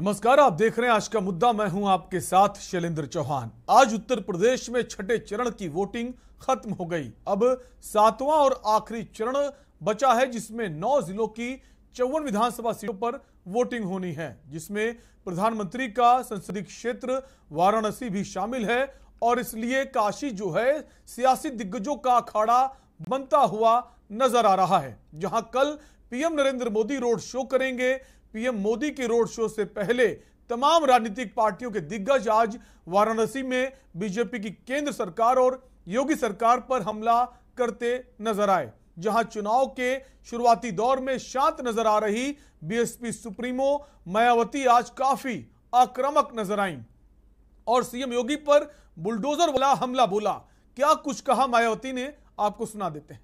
नमस्कार, आप देख रहे हैं आज का मुद्दा। मैं हूं आपके साथ शैलेंद्र चौहान। आज उत्तर प्रदेश में छठे चरण की वोटिंग खत्म हो गई। अब सातवां और आखिरी चरण बचा है, जिसमें 9 जिलों की 54 विधानसभा सीटों पर वोटिंग होनी है, जिसमें प्रधानमंत्री का संसदीय क्षेत्र वाराणसी भी शामिल है। और इसलिए काशी जो है सियासी दिग्गजों का अखाड़ा बनता हुआ नजर आ रहा है, जहां कल PM Narendra Modi road show करेंगे। पीएम मोदी के रोड शो से पहले तमाम राजनीतिक पार्टियों के दिग्गज आज वाराणसी में बीजेपी की केंद्र सरकार और योगी सरकार पर हमला करते नजर आए। जहां चुनाव के शुरुआती दौर में शांत नजर आ रही बीएसपी सुप्रीमो मायावती आज काफी आक्रामक नजर आईं और सीएम योगी पर बुलडोजर वाला हमला बोला। क्या कुछ कहा मायावती ने, आपको सुना देते हैं।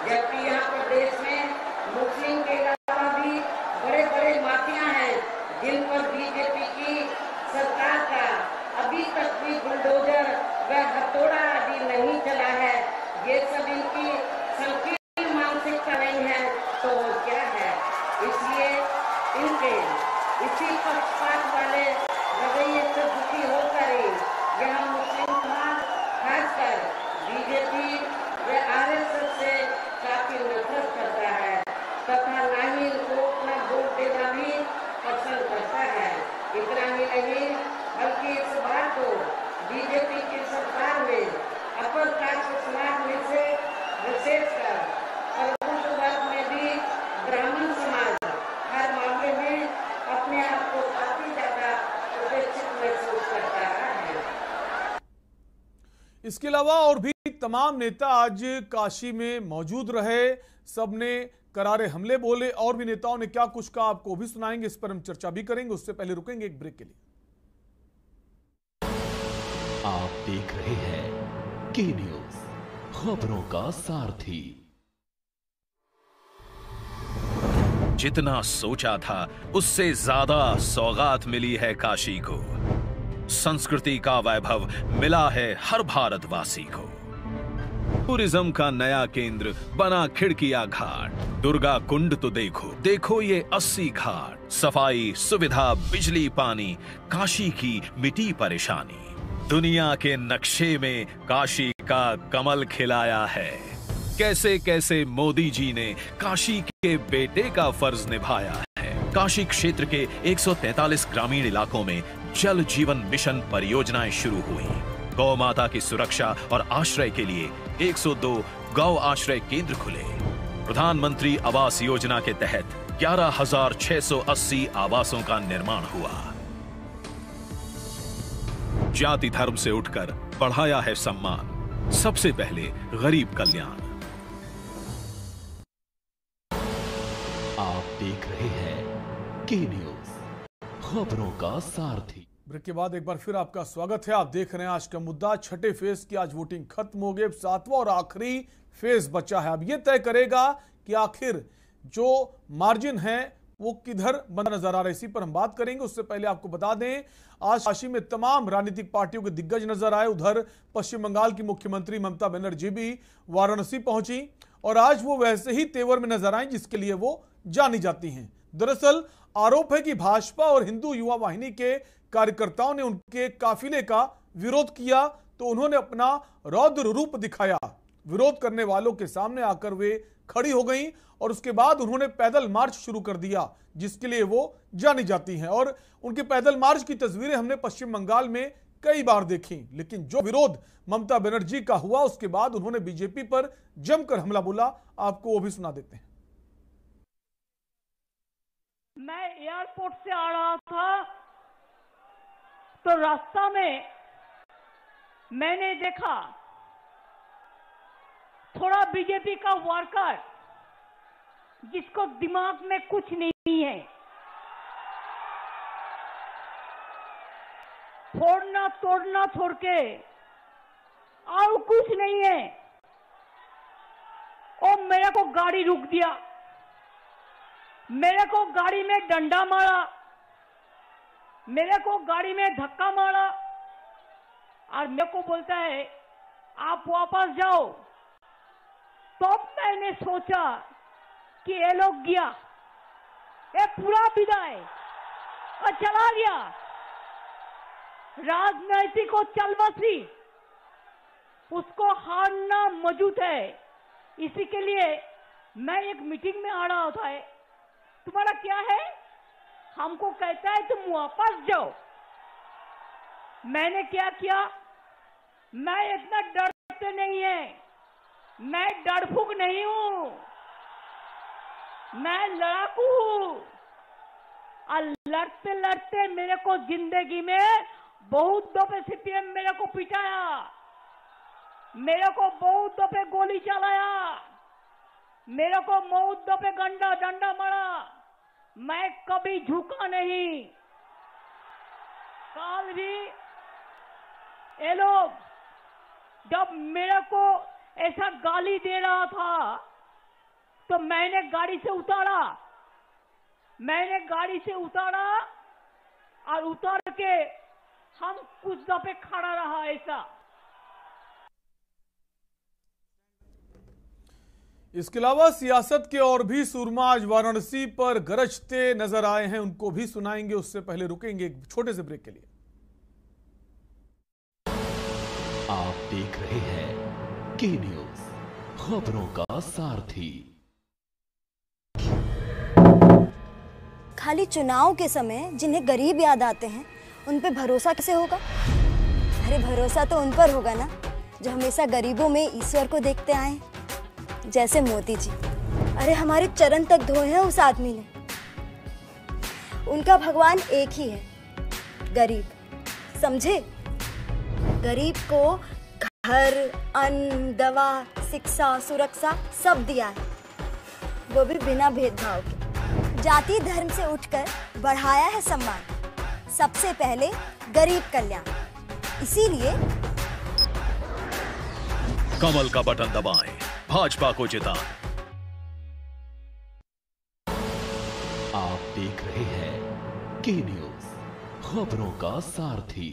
जबकि यहाँ प्रदेश में मुस्लिम के अलावा भी बड़े बड़े माफिया हैं, जिन पर बीजेपी की सरकार का अभी तक भी बुलडोजर व हथौड़ा आदि नहीं चला है। ये सब इनकी संकीर्ण मानसिकता नहीं है तो क्या है। इसलिए इनके इसी पक्षपात वाले रवैये से दुखी होकर यहाँ मुस्लिम समाज खासकर बीजेपी व आरएसएस से काफी नफरत करता है तथा ना ही इनको अपना वोट देना भी पसंद करता है। इतना ही नहीं, बल्कि इस बार तो बीजेपी की सरकार में अपर कास्ट समाज में से विशेषकर प्रबुद्ध वर्ग में भी ब्राह्मण समाज हर मामले में अपने आप को काफी ज्यादा उपेक्षित महसूस करता है। इसके अलावा और भी तमाम नेता आज काशी में मौजूद रहे। सबने करारे हमले बोले और भी नेताओं ने क्या कुछ कहा, आपको भी सुनाएंगे। इस पर हम चर्चा भी करेंगे। उससे पहले रुकेंगे एक ब्रेक के लिए। आप देख रहे हैं के न्यूज, खबरों का सारथी। जितना सोचा था उससे ज्यादा सौगात मिली है काशी को। संस्कृति का वैभव मिला है हर भारतवासी को। टूरिज्म का नया केंद्र बना खिड़किया घाट। दुर्गा कुंड तो देखो देखो ये 80 घाट। सफाई सुविधा बिजली पानी, काशी की मिटी परेशानी। दुनिया के नक्शे में काशी का कमल खिलाया है। कैसे कैसे मोदी जी ने काशी के बेटे का फर्ज निभाया है। काशी क्षेत्र के 143 ग्रामीण इलाकों में जल जीवन मिशन परियोजनाएं शुरू हुई। गौ माता की सुरक्षा और आश्रय के लिए 102 गौ आश्रय केंद्र खुले। प्रधानमंत्री आवास योजना के तहत 11,680 आवासों का निर्माण हुआ। जाति धर्म से उठकर बढ़ाया है सम्मान। सबसे पहले गरीब कल्याण। आप देख रहे हैं के न्यूज, खबरों का सारथी। ब्रेक के बाद एक बार फिर आपका स्वागत है। आप देख रहे हैं आज का मुद्दा। छठे फेज की आज वोटिंग खत्म हो गई। सातवां और आखिरी फेज बचा है। अब यह तय करेगा कि आखिर जो मार्जिन है वो किधर बना नजर आ रहा है। इसी पर हम बात करेंगे। उससे पहले आपको बता दें, आज काशी में तमाम राजनीतिक पार्टियों के दिग्गज नजर आए। उधर पश्चिम बंगाल की मुख्यमंत्री ममता बनर्जी भी वाराणसी पहुंची और आज वो वैसे ही तेवर में नजर आई जिसके लिए वो जानी जाती हैं। दरअसल आरोप है कि भाजपा और हिंदू युवा वाहिनी के कार्यकर्ताओं ने उनके काफिले का विरोध किया, तो उन्होंने अपना रौद्र रूप दिखाया। विरोध करने वालों के सामने आकर वे खड़ी हो गईं और उसके बाद उन्होंने पैदल मार्च शुरू कर दिया, जिसके लिए वो जानी जाती हैं। और उनके पैदल मार्च की तस्वीरें हमने पश्चिम बंगाल में कई बार देखी। लेकिन जो विरोध ममता बनर्जी का हुआ, उसके बाद उन्होंने बीजेपी पर जमकर हमला बोला। आपको वो भी सुना देते हैं। मैं एयरपोर्ट से आ रहा था तो रास्ता में मैंने देखा थोड़ा बीजेपी का वर्कर जिसको दिमाग में कुछ नहीं है, फोड़ना तोड़ना छोड़ के और कुछ नहीं है, और मेरे को गाड़ी रुक दिया। मेरे को गाड़ी में डंडा मारा, मेरे को गाड़ी में धक्का मारा और मेरे को बोलता है आप वापस जाओ। तो मैंने सोचा कि ये लोग गया, ये पूरा विदाई और चला गया, राजनीतिक और चलबसी उसको हारना मौजूद है। इसी के लिए मैं एक मीटिंग में आ रहा था। तुम्हारा क्या है? हमको कहता है तुम वापस जाओ। मैंने क्या किया? मैं इतना डरते नहीं है, मैं डरफुक नहीं हूं, मैं लड़ाकू हूं। और लड़ते लड़ते मेरे को जिंदगी में बहुत दफे सीपीएम मेरे को पिटाया, मेरे को बहुत दफे गोली चलाया, मेरे को बहुत दफे डंडा मारा। मैं कभी झुका नहीं। काल भी ये लोग जब मेरे को ऐसा गाली दे रहा था तो मैंने गाड़ी से उतारा और उतार के हम कुछ दफे खड़ा रहा। ऐसा इसके अलावा सियासत के और भी सूरमा आज वाराणसी पर गरजते नजर आए हैं, उनको भी सुनाएंगे। उससे पहले रुकेंगे एक छोटे से ब्रेक के लिए। आप देख रहे हैं के न्यूज, खबरों का सारथी। खाली चुनाव के समय जिन्हें गरीब याद आते हैं उन पे भरोसा कैसे होगा? अरे भरोसा तो उन पर होगा ना जो हमेशा गरीबों में ईश्वर को देखते आए, जैसे मोदी जी। अरे हमारे चरण तक धोए हैं उस आदमी ने। उनका भगवान एक ही है, गरीब। समझे? गरीब को घर, अन्न, दवा, शिक्षा, सुरक्षा सब दिया है, वो भी बिना भेदभाव के। जाति धर्म से उठकर बढ़ाया है सम्मान, सबसे पहले गरीब कल्याण। इसीलिए कमल का बटन दबाएं, भाजपा को जिताएं। आप देख रहे हैं के न्यूज, खबरों का सारथी।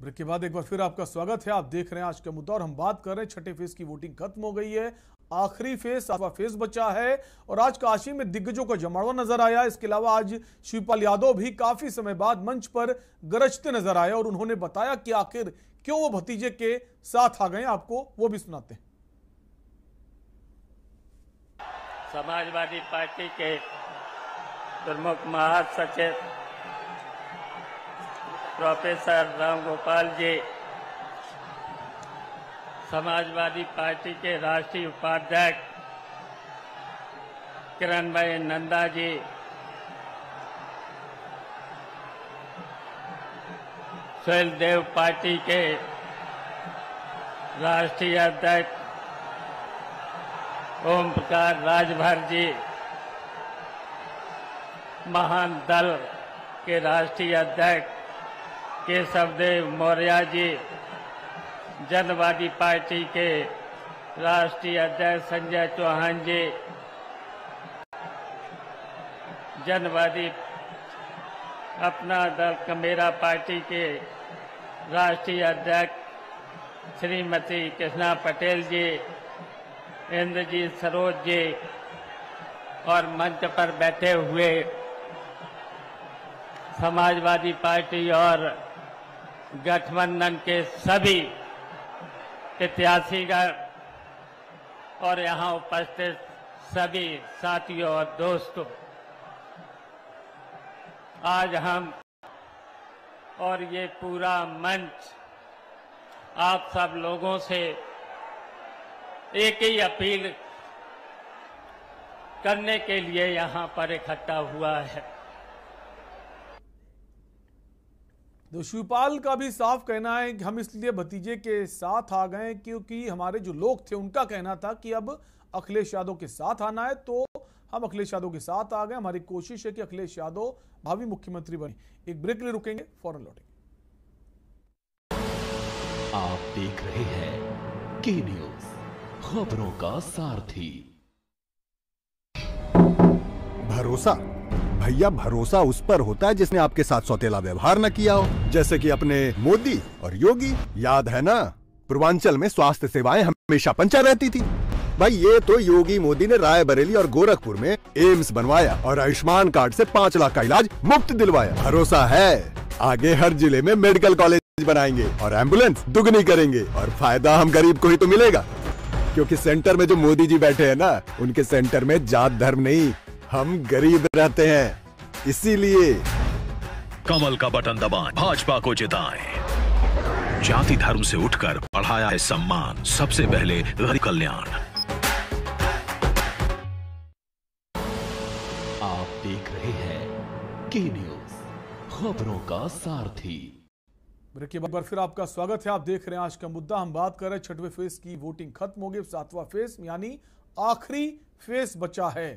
ब्रेक के बाद एक बार फिर आपका स्वागत है। आप देख रहे हैं आज का मुद्दा और हम बात कर रहे हैं छठे फेज की वोटिंग खत्म हो गई है, आखिरी फेज 7वां फेज बचा है और आज काशी में दिग्गजों का जमावड़ा नजर आया। इसके अलावा आज शिवपाल यादव भी काफी समय बाद मंच पर गरजते नजर आए और उन्होंने बताया कि आखिर क्यों वो भतीजे के साथ आ गए। आपको वो भी सुनाते हैं। समाजवादी पार्टी के प्रमुख महासचिव प्रोफेसर राम गोपाल जी, समाजवादी पार्टी के राष्ट्रीय उपाध्यक्ष किरण भाई नंदा जी, सुहेल देव पार्टी के राष्ट्रीय अध्यक्ष ओम प्रकाश राजभर जी, महान दल के राष्ट्रीय अध्यक्ष केशवदेव मौर्य जी, जनवादी पार्टी के राष्ट्रीय अध्यक्ष संजय चौहान जी, जनवादी अपना दल कमेरा पार्टी के राष्ट्रीय अध्यक्ष श्रीमती कृष्णा पटेल जी, इंद्रजीत सरोज जी और मंच पर बैठे हुए समाजवादी पार्टी और गठबंधन के सभी प्रत्याशीगण और यहाँ उपस्थित सभी साथियों और दोस्तों, आज हम और ये पूरा मंच आप सब लोगों से एक ही अपील करने के लिए यहाँ पर इकट्ठा हुआ है। तो शिवपाल का भी साफ कहना है कि हम इसलिए भतीजे के साथ आ गए क्योंकि हमारे जो लोग थे उनका कहना था कि अब अखिलेश यादव के साथ आना है, तो हम अखिलेश यादव के साथ आ गए। हमारी कोशिश है कि अखिलेश यादव भावी मुख्यमंत्री बने। एक ब्रेक के लिए रुकेंगे, फौरन लौटेंगे। आप देख रहे हैं के न्यूज, खबरों का सारथी। भरोसा भैया, भरोसा उस पर होता है जिसने आपके साथ सौतेला व्यवहार न किया हो, जैसे कि अपने मोदी और योगी। याद है ना, पूर्वांचल में स्वास्थ्य सेवाएं हमेशा पंचा रहती थी। भाई ये तो योगी मोदी ने रायबरेली और गोरखपुर में एम्स बनवाया और आयुष्मान कार्ड से 5 लाख का इलाज मुफ्त दिलवाया। भरोसा है आगे हर जिले में मेडिकल कॉलेज बनाएंगे और एम्बुलेंस दुगनी करेंगे और फायदा हम गरीब को ही तो मिलेगा, क्योंकि सेंटर में जो मोदी जी बैठे हैं ना, उनके सेंटर में जात धर्म नहीं, हम गरीब रहते हैं, इसीलिए कमल का बटन दबाएं, भाजपा को जिताएं। जाति धर्म से उठकर बढ़ाया है सम्मान, सबसे पहले गरीब कल्याण। आप देख रहे हैं के न्यूज, खबरों का सारथी। ब्रेक के बाद एक बार फिर आपका स्वागत है। आप देख रहे हैं आज का मुद्दा। हम बात कर रहे हैं 6वें फेज की वोटिंग खत्म हो गई, 7वां फेज यानी आखिरी फेज बचा है।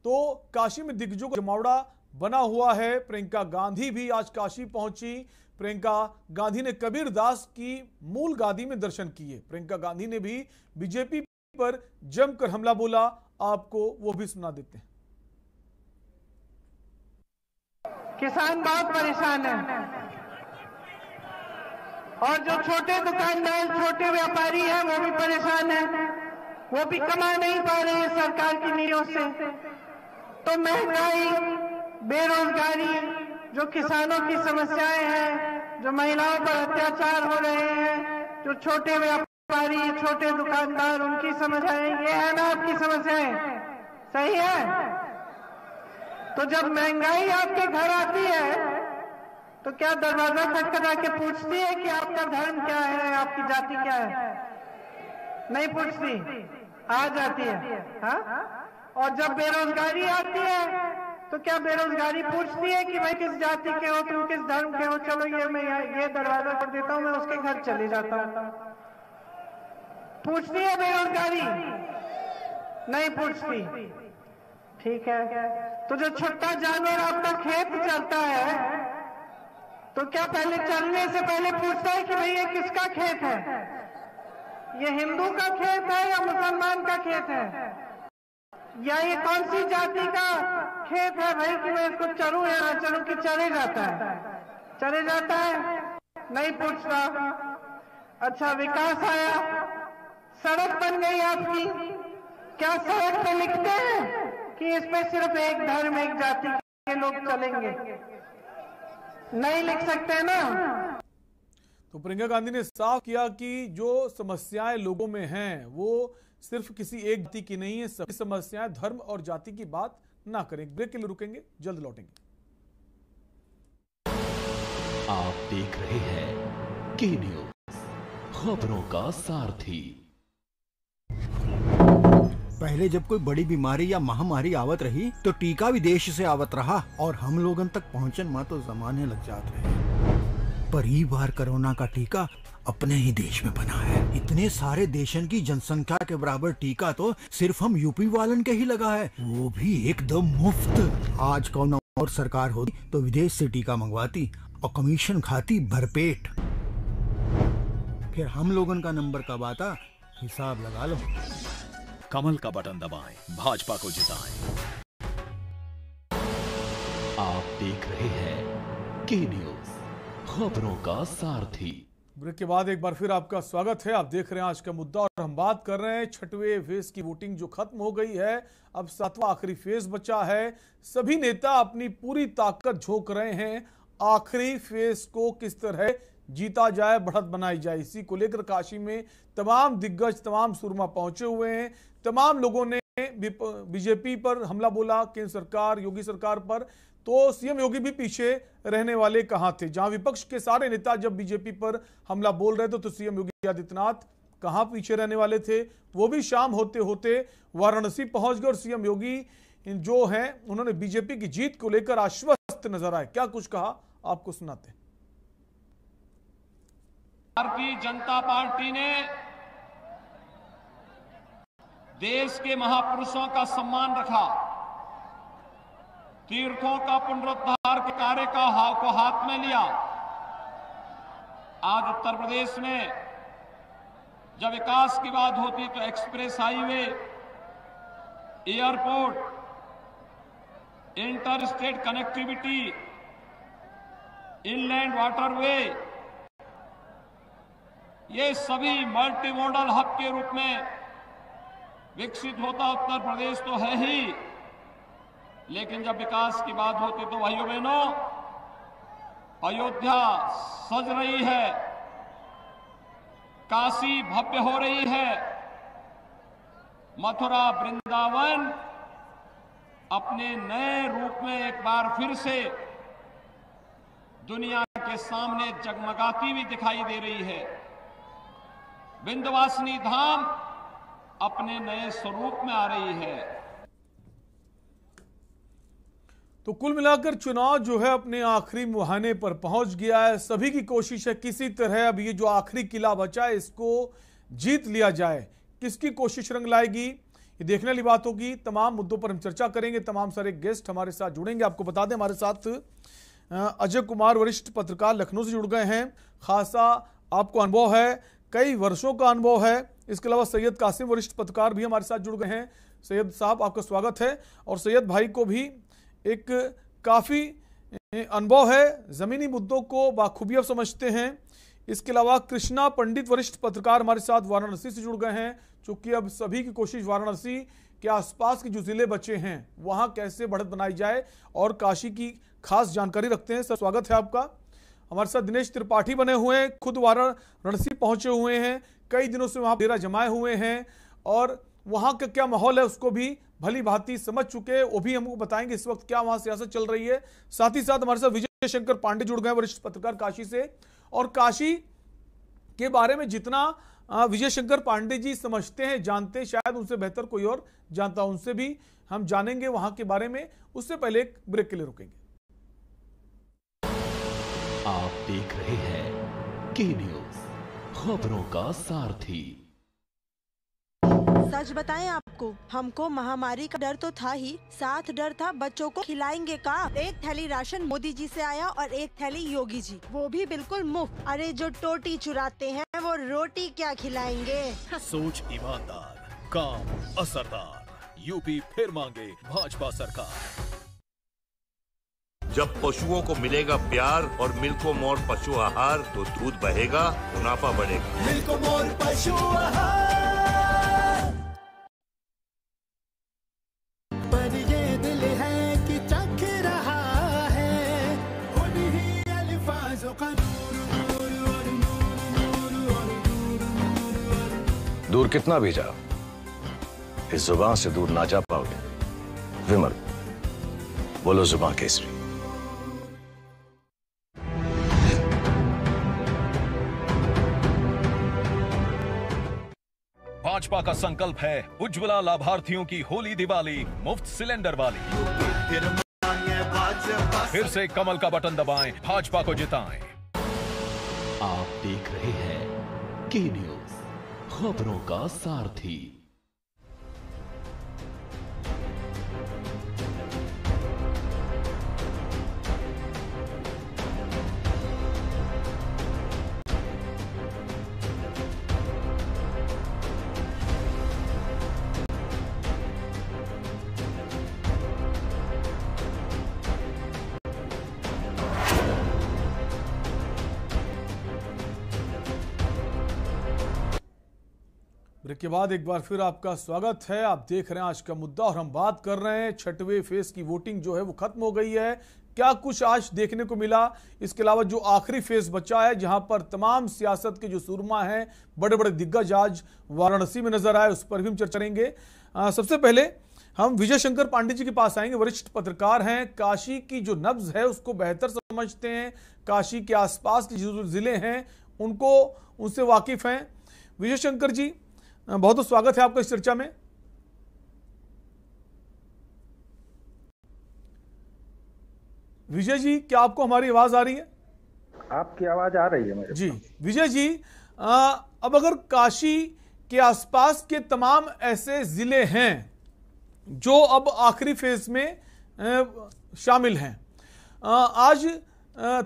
तो काशी में दिग्गजों का जमावड़ा बना हुआ है। प्रियंका गांधी भी आज काशी पहुंची। प्रियंका गांधी ने कबीर दास की मूल गादी में दर्शन किए। प्रियंका गांधी ने भी बीजेपी पर जमकर हमला बोला। आपको वो भी सुना देते हैं। किसान बहुत परेशान है और जो छोटे दुकानदार, छोटे व्यापारी हैं, वो भी परेशान हैं। वो भी कमा नहीं पा रहे हैं सरकार की नीतियों से। तो महंगाई, बेरोजगारी, जो किसानों की समस्याएं हैं, जो महिलाओं पर अत्याचार हो रहे हैं, जो छोटे व्यापारी, छोटे दुकानदार, उनकी समस्याएं, ये है ना आपकी समस्याएं? सही है? तो जब महंगाई आपके घर आती है तो क्या दरवाजा खटखटा के पूछती है कि आपका धर्म क्या है, आपकी जाति क्या है? नहीं पूछती, आ जाती है। हाँ? और जब बेरोजगारी आती है तो क्या बेरोजगारी पूछती है कि भाई किस जाति के हो, तुम किस धर्म के हो, चलो ये दरवाजा खोल देता हूं, मैं उसके घर चले जाता हूं। पूछती है बेरोजगारी? नहीं पूछती। ठीक है, तो जो छोटा जानवर आपका खेत चलता है तो क्या पहले चलने से पहले पूछता है कि भाई ये किसका खेत है? ये हिंदू का खेत है या मुसलमान का खेत है? या ये कौन सी जाति का खेत है भाई कि मैं इसको चरूं या ना चरूं, कि चले जाता है? चले जाता है? नहीं पूछता। अच्छा, विकास आया, सड़क बन गई आपकी, क्या सड़क पे लिखते हैं कि इसमें सिर्फ एक धर्म, एक जाति के लोग चलेंगे? नहीं लिख सकते ना। तो प्रियंका गांधी ने साफ किया कि जो समस्याएं लोगों में हैं वो सिर्फ किसी एक जाति की नहीं है, सभी समस्याएं धर्म और जाति की बात ना करें। ब्रेक के लिए रुकेंगे, जल्द लौटेंगे। आप देख रहे हैं के न्यूज, खबरों का सारथी। पहले जब कोई बड़ी बीमारी या महामारी आवत रही तो टीका विदेश से आवत रहा और हम लोगन तक पहुंचन में तो जमाने लग जात रहे। पर ई बार कोरोना का टीका अपने ही देश में बना है। इतने सारे देशन की जनसंख्या के बराबर टीका तो सिर्फ हम यूपी वालन के ही लगा है, वो भी एकदम मुफ्त। आज कौन और सरकार होती तो विदेश से टीका मंगवाती और कमीशन खाती भरपेट। फिर हम लोगन का नंबर कब आता, हिसाब लगा लो। कमल का बटन दबाएं, भाजपा को जिताएं। आप देख रहे हैं के न्यूज, खबरों का सारथी। ब्रेक के बाद एक बार फिर आपका स्वागत है। आप देख रहे हैं आज का मुद्दा और हम बात कर रहे हैं 6वें फेज की वोटिंग जो खत्म हो गई है। अब 7वां आखिरी फेज बचा है। सभी नेता अपनी पूरी ताकत झोंक रहे हैं आखिरी फेज को किस तरह जीता जाए, बढ़त बनाई जाए। इसी को लेकर काशी में तमाम दिग्गज, तमाम सुरमा पहुंचे हुए हैं। तमाम लोगों ने बीजेपी पर हमला बोला, केंद्र सरकार, योगी सरकार पर। तो सीएम योगी भी पीछे रहने वाले कहां थे? जहां विपक्ष के सारे नेता जब बीजेपी पर हमला बोल रहे थे तो सीएम योगी आदित्यनाथ कहां पीछे रहने वाले थे? वो भी शाम होते होते वाराणसी पहुंच गए और सीएम योगी जो हैं उन्होंने बीजेपी की जीत को लेकर आश्वस्त नजर आए। क्या कुछ कहा, आपको सुनाते हैं। भारतीय जनता पार्टी ने देश के महापुरुषों का सम्मान रखा, तीर्थों का पुनरुद्धार के कार्य को हाथ में लिया। आज उत्तर प्रदेश में जब विकास की बात होती तो express highway, airport, inter state connectivity, inland waterway, ये सभी मल्टी मॉडल हब के रूप में विकसित होता उत्तर प्रदेश तो है ही, लेकिन जब विकास की बात होती तो भाइयों बहनों, अयोध्या सज रही है, काशी भव्य हो रही है, मथुरा वृंदावन अपने नए रूप में एक बार फिर से दुनिया के सामने जगमगाती हुई दिखाई दे रही है। विंध्यवासिनी धाम अपने नए स्वरूप में आ रही है। तो कुल मिलाकर चुनाव जो है अपने आखिरी मुहाने पर पहुंच गया है। सभी की कोशिश है किसी तरह अब ये जो आखिरी किला बचा है इसको जीत लिया जाए। किसकी कोशिश रंग लाएगी ये देखने वाली बात होगी। तमाम मुद्दों पर हम चर्चा करेंगे। तमाम सारे गेस्ट हमारे साथ जुड़ेंगे। आपको बता दें हमारे साथ अजय कुमार वरिष्ठ पत्रकार लखनऊ से जुड़ गए हैं। खासा आपको अनुभव है, कई वर्षों का अनुभव है। इसके अलावा सैयद कासिम वरिष्ठ पत्रकार भी हमारे साथ जुड़ गए हैं। सैयद साहब आपका स्वागत है। और सैयद भाई को भी एक काफ़ी अनुभव है, ज़मीनी मुद्दों को बाखूबी आप समझते हैं। इसके अलावा कृष्णा पंडित वरिष्ठ पत्रकार हमारे साथ वाराणसी से जुड़ गए हैं। चूंकि अब सभी की कोशिश वाराणसी के आसपास के जो जिले बचे हैं वहां कैसे बढ़त बनाई जाए और काशी की खास जानकारी रखते हैं। सर स्वागत है आपका। हमारे साथ दिनेश त्रिपाठी बने हुए हैं, खुद वाराणसी पहुंचे हुए हैं, कई दिनों से वहां डेरा जमाए हुए हैं और वहां का क्या माहौल है उसको भी भली भांति समझ चुके हैं। वो भी हमको बताएंगे इस वक्त क्या वहां सियासत चल रही है। साथ ही साथ हमारे साथ विजय शंकर पांडे जुड़ गए, वरिष्ठ पत्रकार काशी से। और काशी के बारे में जितना विजय शंकर पांडे जी समझते हैं, जानते हैं, शायद उनसे बेहतर कोई और जानता, उनसे भी हम जानेंगे वहां के बारे में। उससे पहले एक ब्रेक के लिए रुकेंगे। आप देख रहे हैं के न्यूज, खबरों का सारथी। सच बताएं आपको, हमको महामारी का डर तो था ही, साथ डर था बच्चों को खिलाएंगे का। एक थैली राशन मोदी जी से आया और एक थैली योगी जी, वो भी बिल्कुल मुफ्त। अरे जो टोटी चुराते हैं वो रोटी क्या खिलाएंगे। सोच ईमानदार, काम असरदार, यूपी फिर मांगे भाजपा सरकार। जब पशुओं को मिलेगा प्यार और मिल्को मोर पशु आहार तो दूध बहेगा, मुनाफा बढ़ेगा। मिल्को मोर पशु आहार, पर ये दिल है कि चख रहा है उन्हीं अल्फाजों का दूर कितना भी जाओ, इस जुबान से दूर ना जा पाओगे। विमल, बोलो जुबान केसरी। भाजपा का संकल्प है उज्ज्वला लाभार्थियों की होली दिवाली मुफ्त सिलेंडर वाली। फिर से कमल का बटन दबाएं, भाजपा को जिताएं। आप देख रहे हैं के न्यूज, खबरों का सारथी। ब्रेक के बाद एक बार फिर आपका स्वागत है। आप देख रहे हैं आज का मुद्दा और हम बात कर रहे हैं छठवें फेज की वोटिंग जो है वो खत्म हो गई है। क्या कुछ आज देखने को मिला, इसके अलावा जो आखिरी फेज बचा है जहां पर तमाम सियासत के जो सुरमा हैं, बड़े बड़े दिग्गज आज वाराणसी में नजर आए, उस पर भी हम चर्चा करेंगे। सबसे पहले हम विजय शंकर पांडे जी के पास आएंगे। वरिष्ठ पत्रकार हैं, काशी की जो नब्ज है उसको बेहतर समझते हैं, काशी के आसपास के जो जिले हैं उनको उनसे वाकिफ हैं। विजय शंकर जी, बहुत बहुत स्वागत है आपका इस चर्चा में। विजय जी, क्या आपको हमारी आवाज आ रही है? आपकी आवाज आ रही है मेरे जी। विजय जी, अब अगर काशी के आसपास के तमाम ऐसे जिले हैं जो अब आखिरी फेज में शामिल हैं, आज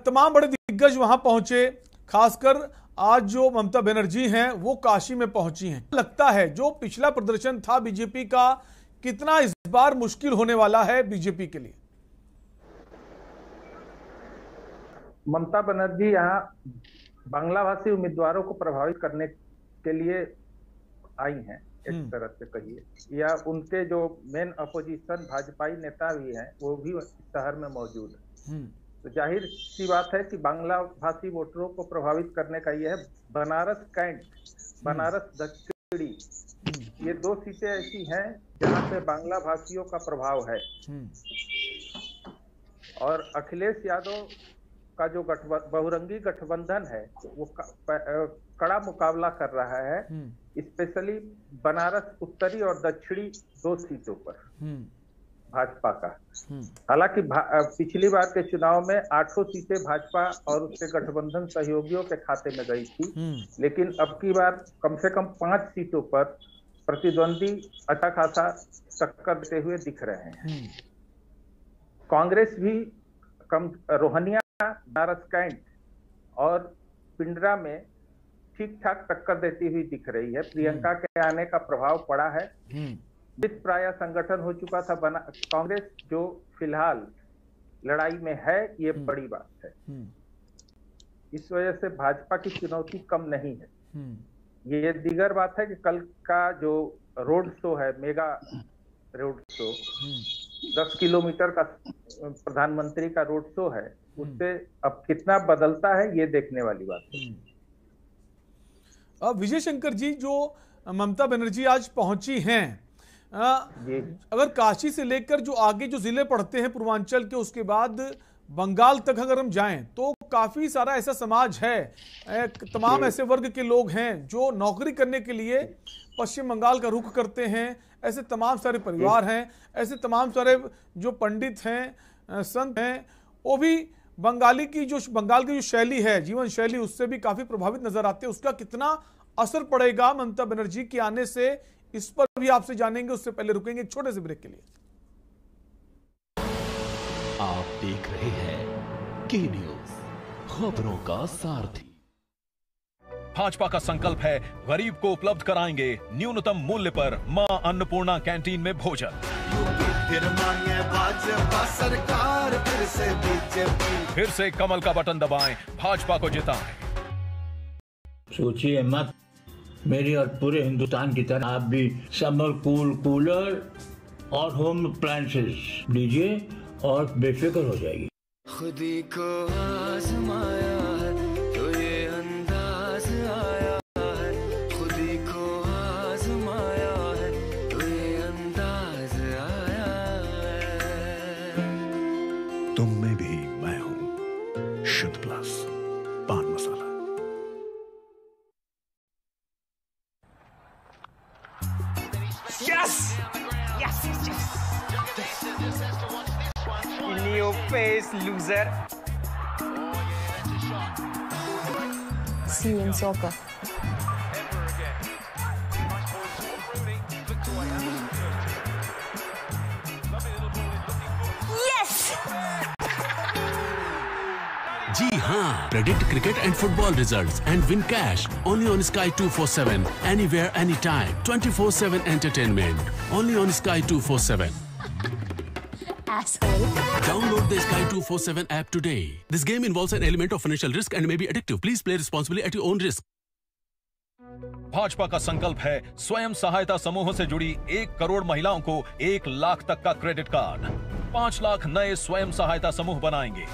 तमाम बड़े दिग्गज वहां पहुंचे, खासकर आज जो ममता बनर्जी हैं वो काशी में पहुंची हैं। लगता है जो पिछला प्रदर्शन था बीजेपी का, कितना इस बार मुश्किल होने वाला है बीजेपी के लिए? ममता बनर्जी यहाँ बांग्ला भाषी उम्मीदवारों को प्रभावित करने के लिए आई हैं। एक तरह से कहिए, या उनके जो मेन अपोजिशन भाजपाई नेता भी हैं वो भी शहर में मौजूद है। तो जाहिर सी बात है कि बांग्ला भाषी वोटरों को प्रभावित करने का यह है। बनारस कैंट, बनारस दक्षिणी, ये 2 सीटें ऐसी हैं जहां पे बांग्ला भाषियों का प्रभाव है। और अखिलेश यादव का जो बहुरंगी गठबंधन है वो कड़ा मुकाबला कर रहा है, स्पेशली बनारस उत्तरी और दक्षिणी 2 सीटों पर भाजपा का। हालांकि पिछली बार के चुनाव में 8 सीटें भाजपा और उसके गठबंधन सहयोगियों के खाते में गई थी, लेकिन अब की बार कम से कम 5 सीटों पर प्रतिद्वंदी अच्छा खासा टक्कर देते हुए दिख रहे हैं। कांग्रेस भी रोहनिया, बनारस कैंट और पिंडरा में ठीक ठाक टक्कर देती हुई दिख रही है। प्रियंका के आने का प्रभाव पड़ा है। जिस प्राय संगठन हो चुका था कांग्रेस, जो फिलहाल लड़ाई में है, ये बड़ी बात है। इस वजह से भाजपा की चुनौती कम नहीं है। ये दीगर बात है कि कल का जो रोड शो है, मेगा रोड शो, 10 किलोमीटर का प्रधानमंत्री का रोड शो है, उससे अब कितना बदलता है ये देखने वाली बात है। अब विजय शंकर जी, जो ममता बनर्जी आज पहुंची हैं, अगर काशी से लेकर जो आगे जो जिले पड़ते हैं पूर्वांचल के, उसके बाद बंगाल तक अगर हम जाएं तो काफी सारा ऐसा समाज है, तमाम ऐसे वर्ग के लोग हैं जो नौकरी करने के लिए पश्चिम बंगाल का रुख करते हैं। ऐसे तमाम सारे परिवार हैं, ऐसे तमाम सारे जो पंडित हैं, संत हैं, वो भी बंगाल की जो शैली है, जीवन शैली, उससे भी काफी प्रभावित नजर आते हैं। उसका कितना असर पड़ेगा ममता बनर्जी के आने से, इस पर भी आपसे जानेंगे। उससे पहले रुकेंगे एक छोटे से ब्रेक के लिए। आप देख रहे हैं के न्यूज, खबरों का सारथी। भाजपा का संकल्प है गरीब को उपलब्ध कराएंगे न्यूनतम मूल्य पर मां अन्नपूर्णा कैंटीन में भोजन। भाजपा सरकार, फिर से कमल का बटन दबाएं, भाजपा को जिताएं। सोचिए मत, मेरी और पूरे हिंदुस्तान की तरह आप भी समर कूलर और होम अप्लायंसेस लीजिए और बेफिक्र हो जाएगी। खुदी को आजमाया है तो ये अंदाज आया है, खुदी को आजमाया है तो ये अंदाज आया है। तुम में भी मैं हूं, शुद्ध प्लस पान मसाला। Yes! Yes, yes, yes! In your face, loser! See you in soccer. Yes! जी हाँ, predict cricket and football results and win cash only on Sky 247, anywhere, anytime, 24/7 entertainment, only on Sky 247. Asshole. Download the Sky 247 app today. This game involves an element of financial risk and may be addictive. Please play responsibly at your own risk. Bhajpa का संकल्प है स्वयं सहायता समूह से जुड़ी 1 करोड़ महिलाओं को 1 लाख तक का क्रेडिट कार्ड। 5 लाख नए स्वयं सहायता समूह बनाएंगे।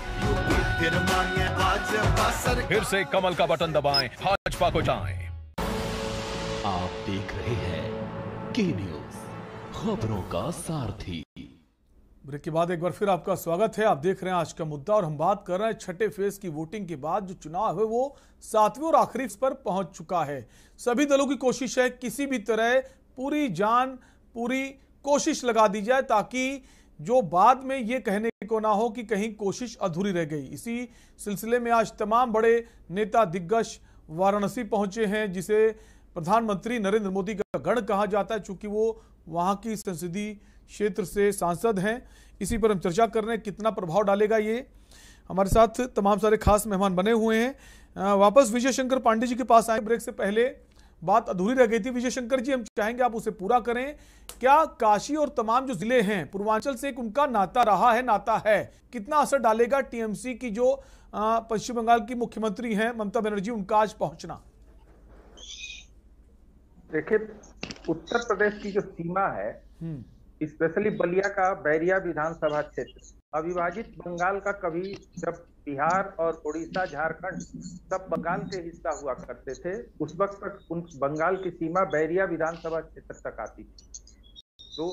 फिर से कमल का बटन दबाएं, भाजपा को जाएं। आप देख रहे हैं के न्यूज, खबरों का सारथी। ब्रेक के बाद एक बार फिर आपका स्वागत है। आप देख रहे हैं आज का मुद्दा और हम बात कर रहे हैं छठे फेज की वोटिंग के बाद जो चुनाव है वो 7वें और आखिरी पर पहुंच चुका है। सभी दलों की कोशिश है किसी भी तरह पूरी जान, पूरी कोशिश लगा दी जाए ताकि जो बाद में ये कहने को ना हो कि कहीं कोशिश अधूरी रह गई। इसी सिलसिले में आज तमाम बड़े नेता दिग्गज वाराणसी पहुंचे हैं, जिसे प्रधानमंत्री नरेंद्र मोदी का गढ़ कहा जाता है, चूंकि वो वहां की संसदीय क्षेत्र से सांसद हैं। इसी पर हम चर्चा कर रहे हैं कितना प्रभाव डालेगा ये। हमारे साथ तमाम सारे खास मेहमान बने हुए हैं। वापस विजय शंकर पांडे जी के पास आए। ब्रेक से पहले बात अधूरी रह गई थी। विजय शंकर जी, हम चाहेंगे आप उसे पूरा करें। क्या काशी और तमाम जो जिले हैं पूर्वांचल से एक उनका नाता रहा है, नाता है, कितना असर डालेगा टीएमसी की जो पश्चिम बंगाल की मुख्यमंत्री हैं ममता बनर्जी, उनका आज पहुंचना? देखिए, उत्तर प्रदेश की जो सीमा है, स्पेशली बलिया का बैरिया विधानसभा क्षेत्र, अविभाजित बंगाल का कभी जब बिहार और उड़ीसा, झारखंड सब बंगाल के हिस्सा हुआ करते थे, उस वक्त तक उन बंगाल की सीमा बैरिया विधानसभा क्षेत्र तक आती थी। तो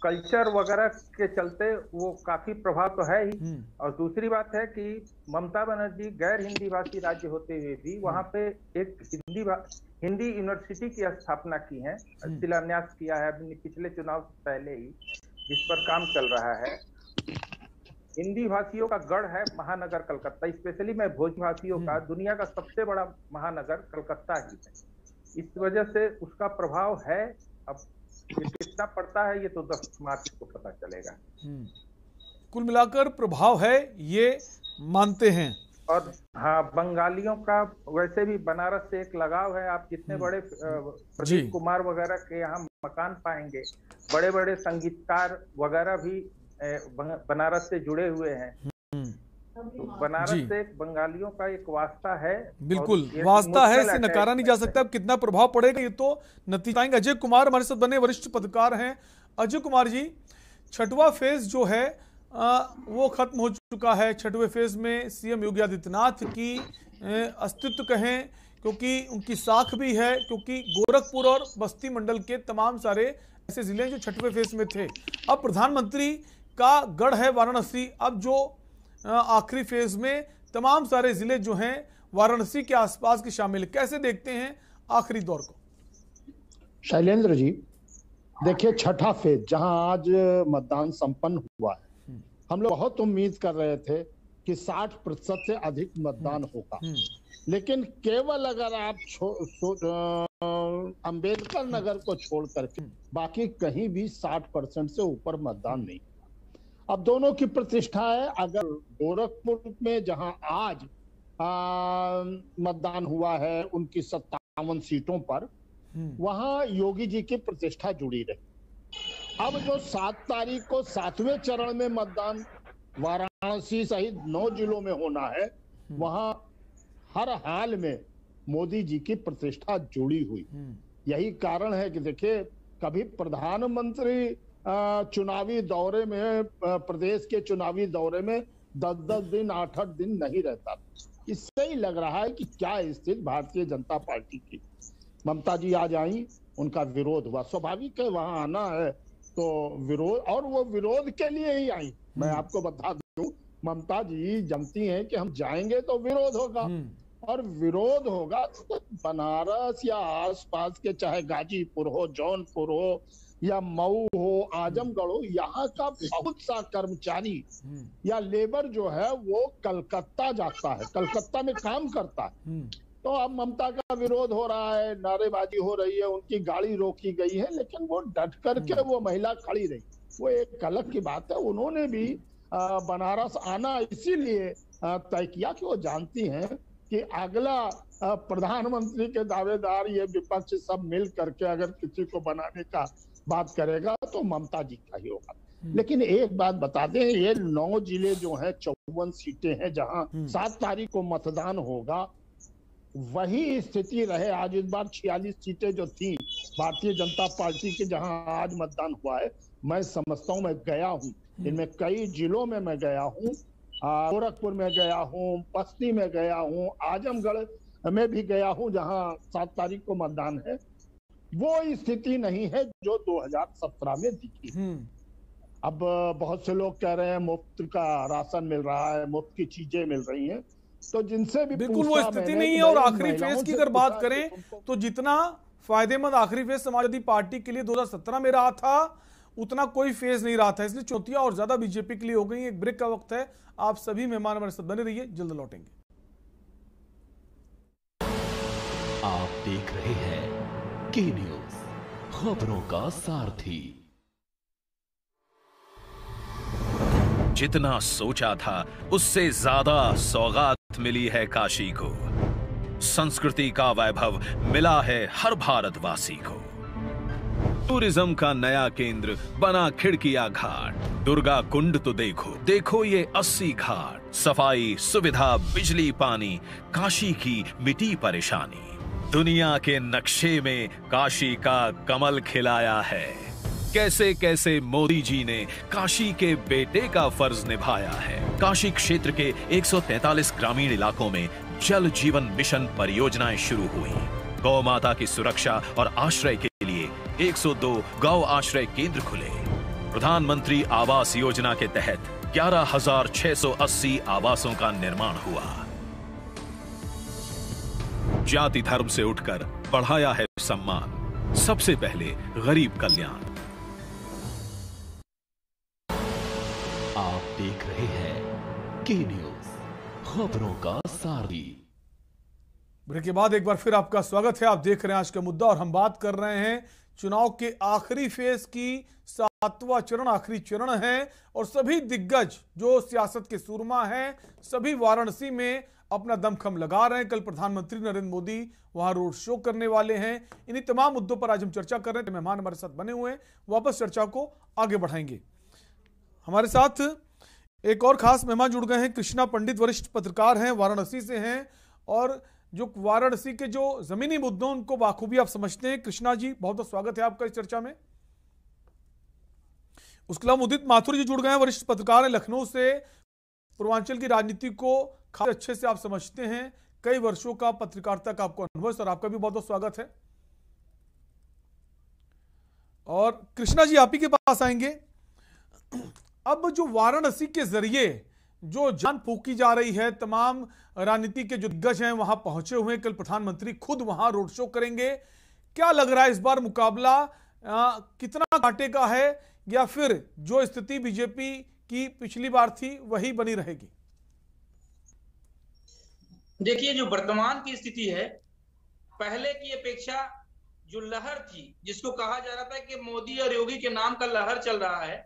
कल्चर वगैरह के चलते वो काफी प्रभाव तो है ही। और दूसरी बात है कि ममता बनर्जी गैर हिंदी भाषी राज्य होते हुए भी वहां पे एक हिंदी यूनिवर्सिटी की स्थापना की है, शिलान्यास किया है अपने पिछले चुनाव से पहले ही, जिस पर काम चल रहा है। हिंदी भाषियों का गढ़ है महानगर कलकत्ता, स्पेशली मैं भोजभाषियों का दुनिया का सबसे बड़ा महानगर कलकत्ता ही है। इस वजह से उसका प्रभाव है। अब ये कितना पड़ता है ये तो 10 मार्च को पता चलेगा। कुल मिलाकर प्रभाव है ये मानते हैं। और हाँ, बंगालियों का वैसे भी बनारस से एक लगाव है। आप जितने बड़े प्रदीप कुमार वगैरह के यहाँ मकान पाएंगे, बड़े बड़े संगीतकार वगैरह भी बनारस से जुड़े हुए हैं। तो बनारस से एक बंगालियों का एक वास्ता है। बिल्कुल वास्ता है, इसे नकारा नहीं जा सकता। अब कितना प्रभाव पड़ेगा ये तो नतीजा आएंगे। अजय कुमार हमारे साथ बने वरिष्ठ पत्रकार हैं। अजय कुमार जी, छठवां फेज जो है वो खत्म हो चुका है। छठवें फेज में सीएम योगी आदित्यनाथ की अस्तित्व कहें, क्योंकि उनकी साख भी है, क्योंकि गोरखपुर और बस्ती मंडल के तमाम सारे ऐसे जिले जो छठवें फेज में थे। अब प्रधानमंत्री का गढ़ है वाराणसी। अब जो आखिरी फेज में तमाम सारे जिले जो हैं वाराणसी के आसपास के शामिल, कैसे देखते हैं आखिरी दौर को? शैलेंद्र जी, देखिए, छठा फेज जहां आज मतदान संपन्न हुआ है, हम लोग बहुत उम्मीद कर रहे थे कि 60% से अधिक मतदान होगा, लेकिन केवल अगर आप अंबेडकर नगर को छोड़ करके बाकी कहीं भी 60% से ऊपर मतदान नहीं। अब दोनों की प्रतिष्ठा है। अगर गोरखपुर में जहां आज मतदान हुआ है उनकी 57 सीटों पर, वहां योगी जी की प्रतिष्ठा जुड़ी रही। अब जो 7 तारीख को 7वें चरण में मतदान वाराणसी सहित 9 जिलों में होना है, वहां हर हाल में मोदी जी की प्रतिष्ठा जुड़ी हुई। यही कारण है कि देखिए, कभी प्रधानमंत्री चुनावी दौरे में, प्रदेश के चुनावी दौरे में 10-10 दिन 8-8 दिन नहीं रहता। इससे ही लग रहा है कि क्या स्थिति भारतीय जनता पार्टी की। ममता जी आज आई, उनका विरोध हुआ, स्वाभाविक है, वहां आना है तो विरोध, और वो विरोध के लिए ही आई। मैं आपको बता दूं, ममता जी जानती हैं कि हम जाएंगे तो विरोध होगा, और विरोध होगा तो बनारस या आसपास के, चाहे गाजीपुर हो, जौनपुर हो या मऊ हो, आजमगढ़ हो, यहाँ का बहुत सा कर्मचारी या लेबर जो है वो कलकत्ता जाता है, कलकत्ता में काम करता है। तो अब ममता का विरोध हो रहा है, नारेबाजी हो रही है, उनकी गाड़ी रोकी गई है, लेकिन वो डट करके वो महिला खड़ी रही। वो एक अलग की बात है। उन्होंने भी बनारस आना इसीलिए तय किया कि वो जानती हैं कि अगला प्रधानमंत्री के दावेदार ये विपक्ष सब मिल करके अगर किसी को बनाने का बात करेगा तो ममता जी का ही होगा। लेकिन एक बात बता दें, ये 9 जिले जो हैं, 54 सीटें हैं जहां 7 तारीख को मतदान होगा, वही स्थिति रहे। आज इस बार 46 सीटें जो थी भारतीय जनता पार्टी के, जहां आज मतदान हुआ है, मैं समझता हूं, मैं गया हूं इनमें, कई जिलों में मैं गया हूं, गोरखपुर में गया हूं, बस्ती में गया हूं, आजमगढ़ में भी गया हूं, जहां 7 तारीख को मतदान है। वो स्थिति नहीं है जो 2017 में दिखी। अब बहुत से लोग कह रहे हैं मुफ्त का राशन मिल रहा है, मुफ्त की चीजें मिल रही हैं, तो जिनसे भी बिल्कुल वो स्थिति नहीं है। और आखिरी फेज की अगर बात करें तो जितना फायदेमंद आखिरी फेज समाजवादी पार्टी के लिए 2017 में रहा था, उतना कोई फेज नहीं रहा था। इसलिए चुनौतियां और ज्यादा बीजेपी के लिए हो गई। एक ब्रेक का वक्त है। आप सभी मेहमान हमारे साथ बने रहिए, जल्द लौटेंगे। आप देख रहे हैं के न्यूज, खबरों का सारथी। जितना सोचा था उससे ज्यादा सौगात मिली है काशी को। संस्कृति का वैभव मिला है हर भारतवासी को। टूरिज्म का नया केंद्र बना खिड़किया घाट। दुर्गा कुंड तो देखो, देखो ये 80 घाट। सफाई, सुविधा, बिजली, पानी, काशी की मिटी परेशानी। दुनिया के नक्शे में काशी का कमल खिलाया है। कैसे कैसे मोदी जी ने काशी के बेटे का फर्ज निभाया है। काशी क्षेत्र के 143 ग्रामीण इलाकों में जल जीवन मिशन परियोजनाएं शुरू हुई। गौ माता की सुरक्षा और आश्रय के लिए 102 गौ आश्रय केंद्र खुले। प्रधानमंत्री आवास योजना के तहत 11,680 आवासों का निर्माण हुआ। जाति धर्म से उठकर बढ़ाया है सम्मान। सबसे पहले गरीब कल्याण। आप देख रहे हैं के न्यूज, खबरों का सारथी। ब्रेक के बाद एक बार फिर आपका स्वागत है। आप देख रहे हैं आज का मुद्दा और हम बात कर रहे हैं चुनाव के आखिरी फेज की। 7वां चरण आखिरी चरण है और सभी दिग्गज जो सियासत के सूरमा हैं सभी वाराणसी में अपना दमखम लगा रहे हैं। कल प्रधानमंत्री नरेंद्र मोदी वहां रोड शो करने वाले हैं। इन्हीं तमाम मुद्दों पर आज हम चर्चा कर रहे हैं। मेहमान हमारे साथ बने हुए हैं, वापस चर्चा को आगे बढ़ाएंगे। हमारे साथ एक और खास मेहमान जुड़ गए हैं। कृष्णा पंडित वरिष्ठ पत्रकार हैं, वाराणसी से हैं और जो वाराणसी के जो जमीनी मुद्दों उनको बाखूबी आप समझते हैं। कृष्णा जी, बहुत बहुत स्वागत है आपका इस चर्चा में। उसके अलावा उदित माथुर जी जुड़ गए हैं, वरिष्ठ पत्रकार हैं लखनऊ से। पूर्वांचल की राजनीति को खास अच्छे से आप समझते हैं, कई वर्षों का पत्रकारिता का आपको अनुभव, सर आपका भी बहुत बहुत स्वागत है। और कृष्णा जी आप ही के पास आएंगे। अब जो वाराणसी के जरिए जो जान फूंकी जा रही है, तमाम राजनीति के जो दिग्गज हैं वहां पहुंचे हुए हैं। कल प्रधानमंत्री खुद वहां रोड शो करेंगे। क्या लग रहा है इस बार मुकाबला कितना कांटे का है या फिर जो स्थिति बीजेपी की पिछली बार थी वही बनी रहेगी? देखिए, जो वर्तमान की स्थिति है, पहले की अपेक्षा जो लहर थी जिसको कहा जा रहा था कि मोदी और योगी के नाम का लहर चल रहा है,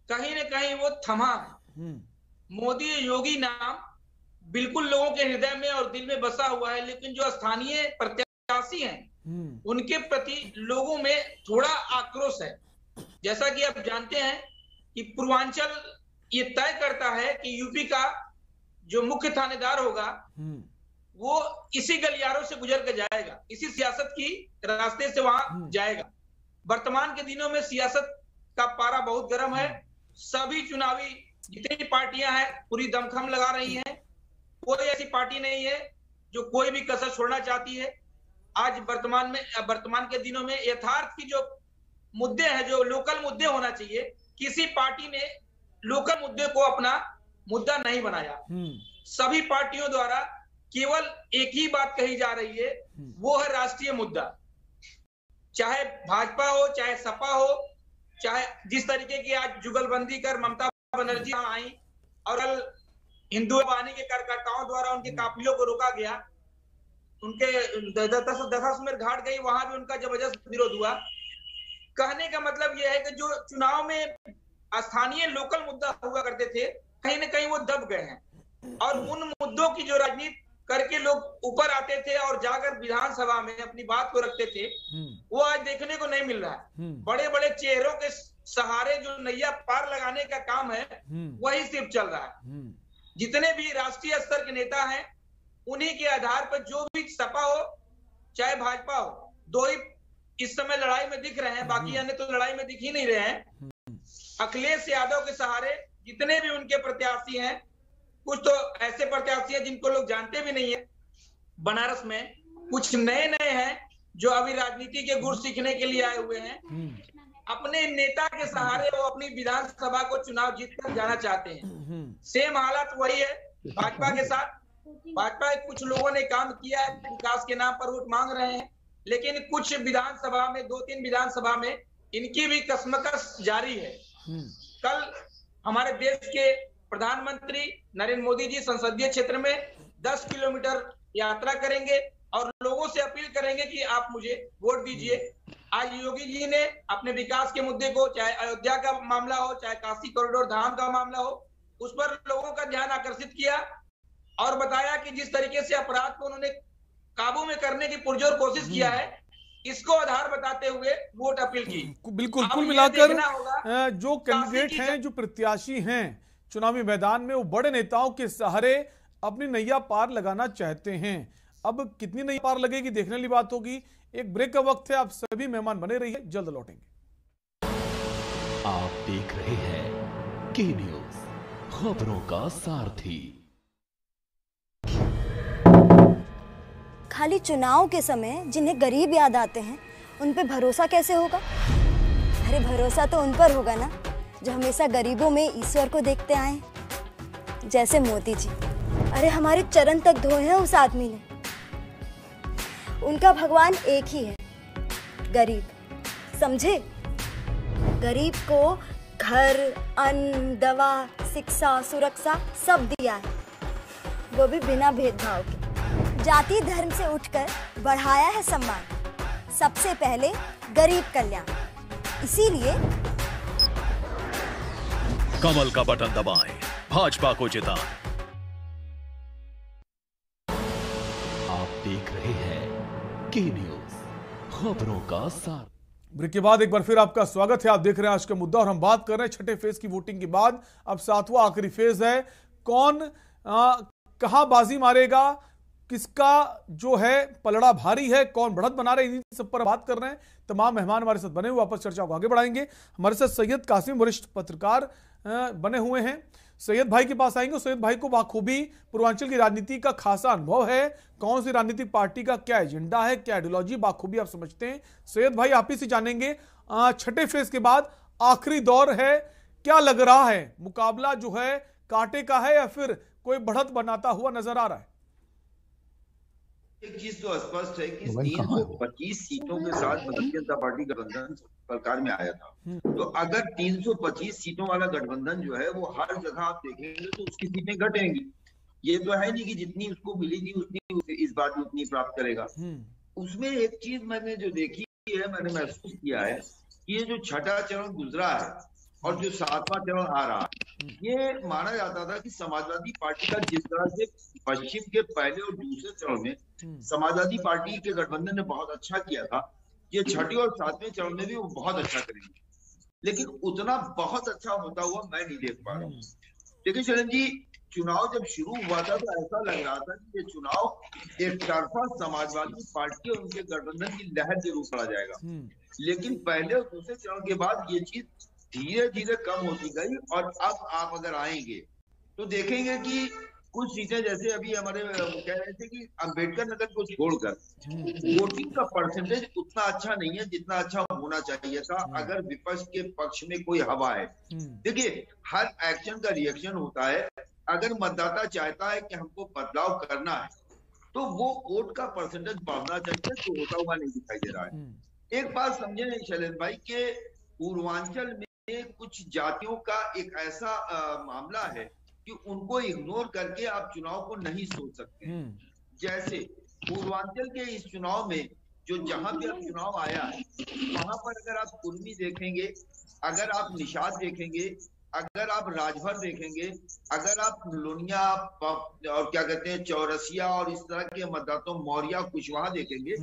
कहीं न कहीं वो थमा है। मोदी और योगी नाम बिल्कुल लोगों के हृदय में और दिल में बसा हुआ है, लेकिन जो स्थानीय प्रत्याशी हैं उनके प्रति लोगों में थोड़ा आक्रोश है। जैसा कि आप जानते हैं कि पूर्वांचल ये तय करता है कि यूपी का जो मुख्य थानेदार होगा वो इसी गलियारों से गुजर के जाएगा, इसी सियासत की रास्ते से वहां जाएगा। वर्तमान के दिनों में सियासत का पारा बहुत गर्म है। सभी चुनावी जितनी पार्टियां हैं पूरी दमखम लगा रही हैं। कोई ऐसी पार्टी नहीं है जो कोई भी कसर छोड़ना चाहती है। आज वर्तमान के दिनों में यथार्थ की जो मुद्दे हैं, जो लोकल मुद्दे होना चाहिए, किसी पार्टी ने लोकल मुद्दे को अपना मुद्दा नहीं बनाया। सभी पार्टियों द्वारा केवल एक ही बात कही जा रही है, वो है राष्ट्रीय मुद्दा। चाहे भाजपा हो, चाहे सपा हो, चाहे जिस तरीके की आज जुगलबंदी कर ममता बनर्जी आई और कल हिंदू वाहिनी के कार्यकर्ताओं द्वारा उनके काफिलों को रोका गया, उनके दशाश्वमेध घाट गई, वहां भी उनका जबरदस्त विरोध हुआ। कहने का मतलब यह है कि जो चुनाव में स्थानीय लोकल मुद्दा हुआ करते थे, कहीं ना कहीं वो दब गए हैं और उन मुद्दों की जो राजनीति करके लोग ऊपर आते थे और जाकर विधानसभा में अपनी बात को रखते थे, वो आज देखने को नहीं मिल रहा है। बड़े बड़े चेहरों के सहारे जो नैया पार लगाने का काम है वही सिर्फ चल रहा है। जितने भी राष्ट्रीय स्तर के नेता हैं उन्हीं के आधार पर जो भी सपा हो चाहे भाजपा हो, दो ही इस समय लड़ाई में दिख रहे हैं, बाकी अन्य तो लड़ाई में दिख ही नहीं रहे हैं। अखिलेश यादव के सहारे जितने भी उनके प्रत्याशी हैं, कुछ तो ऐसे प्रत्याशी हैं जिनको लोग जानते भी नहीं है बनारस में, कुछ नए नए हैं जो अभी राजनीति के गुर सीखने के लिए आए हुए हैं। अपने नेता के सहारे वो अपनी विधानसभा को चुनाव जीत कर जाना चाहते हैं। सेम हालत वही है भाजपा के साथ। भाजपा के कुछ लोगों ने काम किया है, विकास के नाम पर वोट मांग रहे हैं, लेकिन कुछ विधानसभा में, 2-3 विधानसभा में इनकी भी कसमकस जारी है। कल हमारे देश के प्रधानमंत्री नरेंद्र मोदी जी संसदीय क्षेत्र में 10 किलोमीटर यात्रा करेंगे और लोगों से अपील करेंगे कि आप मुझे वोट दीजिए। आज योगी जी ने अपने विकास के मुद्दे को, चाहे अयोध्या का मामला हो, चाहे काशी कॉरिडोर धाम का मामला हो, उस पर लोगों का ध्यान आकर्षित किया और बताया कि जिस तरीके से अपराध को उन्होंने काबू में करने की पुरजोर कोशिश किया है, इसको आधार बताते हुए वोट अपील की। बिल्कुल, कुल मिलाकर जो कैंडिडेट हैं, जो प्रत्याशी हैं चुनावी मैदान में, वो बड़े नेताओं के सहारे अपनी नैया पार लगाना चाहते हैं। अब कितनी नई पार लगेगी देखने वाली बात होगी। एक ब्रेक का वक्त है, आप सभी मेहमान बने रहिए, जल्द लौटेंगे। आप देख रहे हैं के न्यूज, खबरों का सारथी। खाली चुनाव के समय जिन्हें गरीब याद आते हैं उन पे भरोसा कैसे होगा? अरे भरोसा तो उन पर होगा ना जो हमेशा गरीबों में ईश्वर को देखते आए, जैसे मोदी जी। अरे हमारे चरण तक धोए हैं उस आदमी ने। उनका भगवान एक ही है, गरीब, समझे? गरीब को घर, अन्न, दवा, शिक्षा, सुरक्षा सब दिया है, वो भी बिना भेदभाव के। जाति धर्म से उठकर बढ़ाया है सम्मान, सबसे पहले गरीब कल्याण। इसीलिए कमल का बटन दबाएं, भाजपा को जिताएं। आप देख रहे हैं के न्यूज, खबरों का सार। ब्रेक के बाद एक बार फिर आपका स्वागत है। आप देख रहे हैं आज का मुद्दा और हम बात कर रहे हैं छठे फेज की वोटिंग के बाद अब सातवां आखिरी फेज है। कौन कहां बाजी मारेगा, किसका जो है पलड़ा भारी है, कौन बढ़त बना रहे हैं, इन सब पर बात कर रहे हैं। तमाम मेहमान हमारे साथ बने हुए, आपस चर्चा को आगे बढ़ाएंगे। हमारे साथ सैयद कासिम, वरिष्ठ पत्रकार बने हुए हैं। सैयद भाई के पास आएंगे। सैयद भाई को बाखूबी पूर्वांचल की राजनीति का खासा अनुभव है। कौन सी राजनीतिक पार्टी का क्या एजेंडा है, क्या आइडियोलॉजी बाखूबी आप समझते हैं। सैयद भाई आप ही से जानेंगे, छठे फेज के बाद आखिरी दौर है, क्या लग रहा है, मुकाबला जो है कांटे का है या फिर कोई बढ़त बनाता हुआ नजर आ रहा है? एक चीज तो स्पष्ट है कि 325 सीटों के साथ भारतीय जनता पार्टी गठबंधन सरकार में आया था। तो अगर 325 सीटों वाला गठबंधन जो है वो हर जगह आप देखेंगे तो उसकी सीटें घटेंगी। ये तो है नहीं कि जितनी उसको मिलेगी उतनी इस बार भी उतनी प्राप्त करेगा। उसमें एक चीज मैंने जो देखी है, मैंने महसूस किया है कि ये जो छठा चरण गुजरा है और जो सातवां चरण आ रहा है, ये माना जाता था कि समाजवादी पार्टी का जिस तरह से पश्चिम के पहले और दूसरे चरण में समाजवादी पार्टी के गठबंधन ने बहुत अच्छा किया था, ये छठे और सातवें चरण में भी वो बहुत अच्छा करेंगे, लेकिन उतना बहुत अच्छा होता हुआ मैं नहीं देख पा रहा हूँ। देखिए शरण जी, चुनाव जब शुरू हुआ था तो ऐसा लग रहा था कि ये चुनाव एक तरफा समाजवादी पार्टी और उनके गठबंधन की लहर जरूर पड़ा जाएगा, लेकिन पहले और दूसरे चरण के बाद ये चीज धीरे धीरे कम होती गई। और अब आप अगर आएंगे तो देखेंगे कि कुछ सीटें, जैसे अभी हमारे कह रहे थे कि अंबेडकर नगर को छोड़कर वोटिंग का परसेंटेज उतना अच्छा नहीं है जितना अच्छा होना चाहिए था अगर विपक्ष के पक्ष में कोई हवा है। देखिए, हर एक्शन का रिएक्शन होता है। अगर मतदाता चाहता है कि हमको बदलाव करना है तो वो वोट का परसेंटेज बढ़ना चाहिए, तो होता हुआ नहीं दिखाई दे रहा है। एक बात समझे शैलेंद्र भाई के पूर्वांचल में कुछ जातियों का एक ऐसा मामला है कि उनको इग्नोर करके आप चुनाव को नहीं सोच सकते। जैसे पूर्वांचल के इस चुनाव में जो जहां भी अब चुनाव आया है वहां पर अगर आप कुर्मी देखेंगे, अगर आप निषाद देखेंगे, अगर आप राजभर देखेंगे, अगर आप लोनिया और क्या कहते हैं चौरसिया और इस तरह के मतदाताओं, मौर्या, कुशवाहा देखेंगे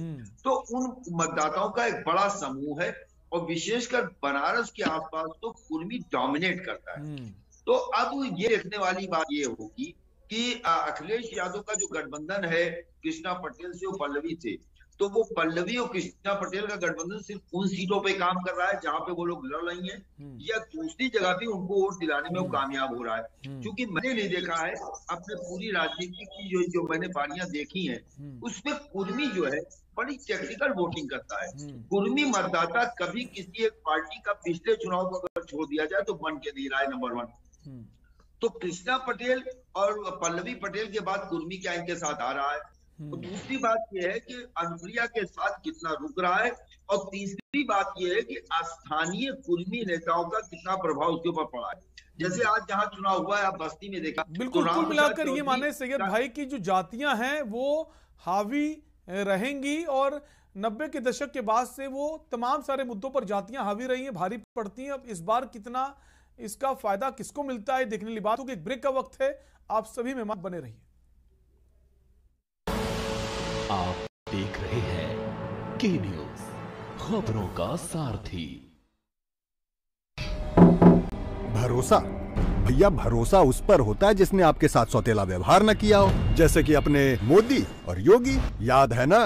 तो उन मतदाताओं का एक बड़ा समूह है और विशेषकर बनारस के आसपास तो कुर्मी डोमिनेट करता है। तो अब ये देखने वाली बात ये होगी कि अखिलेश यादव का जो गठबंधन है कृष्णा पटेल से वो पल्लवी थे, तो वो पल्लवी और कृष्णा पटेल का गठबंधन सिर्फ उन सीटों पे काम कर रहा है जहां पे वो लोग लड़ रही हैं, या दूसरी जगह भी उनको वोट दिलाने में वो कामयाब हो रहा है। क्योंकि मैंने नहीं देखा है अपने पूरी राजनीति की जो मैंने बारियां देखी हैं उसमें कुर्मी जो है बड़ी टेक्निकल वोटिंग करता है। कुर्मी मतदाता कभी किसी एक पार्टी का पिछले चुनाव को अगर छोड़ दिया जाए तो बन के नहीं रहा है नंबर 1। तो कृष्णा पटेल और पल्लवी पटेल के बाद कुर्मी क्या इनके साथ आ रहा है। तो दूसरी बात यह है कि अनुप्रिया के साथ कितना रुक रहा है, और तीसरी बात यह है कि स्थानीय कुर्मी नेताओं का कितना प्रभाव उसके ऊपर पड़ा है। जैसे आज जहां चुनाव हुआ है आप बस्ती में देखा, बिल्कुल कुल मिलाकर ये माने सैयद भाई की जो जातियां हैं वो हावी रहेंगी और 90 के दशक के बाद से वो तमाम सारे मुद्दों पर जातियां हावी रही हैं, भारी पड़ती हैं। अब इस बार कितना इसका फायदा किसको मिलता है देखने वाली बात होगी। एक ब्रेक का वक्त है, आप सभी मेहमान बने रहिए। आप देख रहे हैं के न्यूज, खबरों का सारथी। भरोसा भैया भरोसा उस पर होता है जिसने आपके साथ सौतेला व्यवहार न किया हो, जैसे कि अपने मोदी और योगी। याद है ना,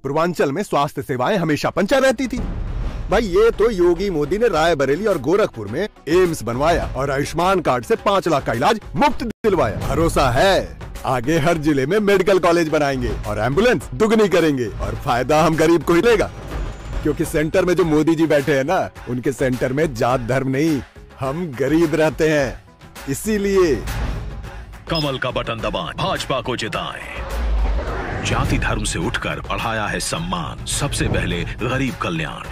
पूर्वांचल में स्वास्थ्य सेवाएं हमेशा पंचा रहती थी। भाई ये तो योगी मोदी ने रायबरेली और गोरखपुर में एम्स बनवाया और आयुष्मान कार्ड से 5 लाख का इलाज मुफ्त दिलवाया। भरोसा है आगे हर जिले में मेडिकल कॉलेज बनाएंगे और एम्बुलेंस दुगनी करेंगे और फायदा हम गरीब को ही लेगा, क्योंकि सेंटर में जो मोदी जी बैठे हैं ना, उनके सेंटर में जात धर्म नहीं, हम गरीब रहते हैं। इसीलिए कमल का बटन दबाएं, भाजपा को जिताएं। जाति धर्म से उठकर बढ़ाया है सम्मान, सबसे पहले गरीब कल्याण।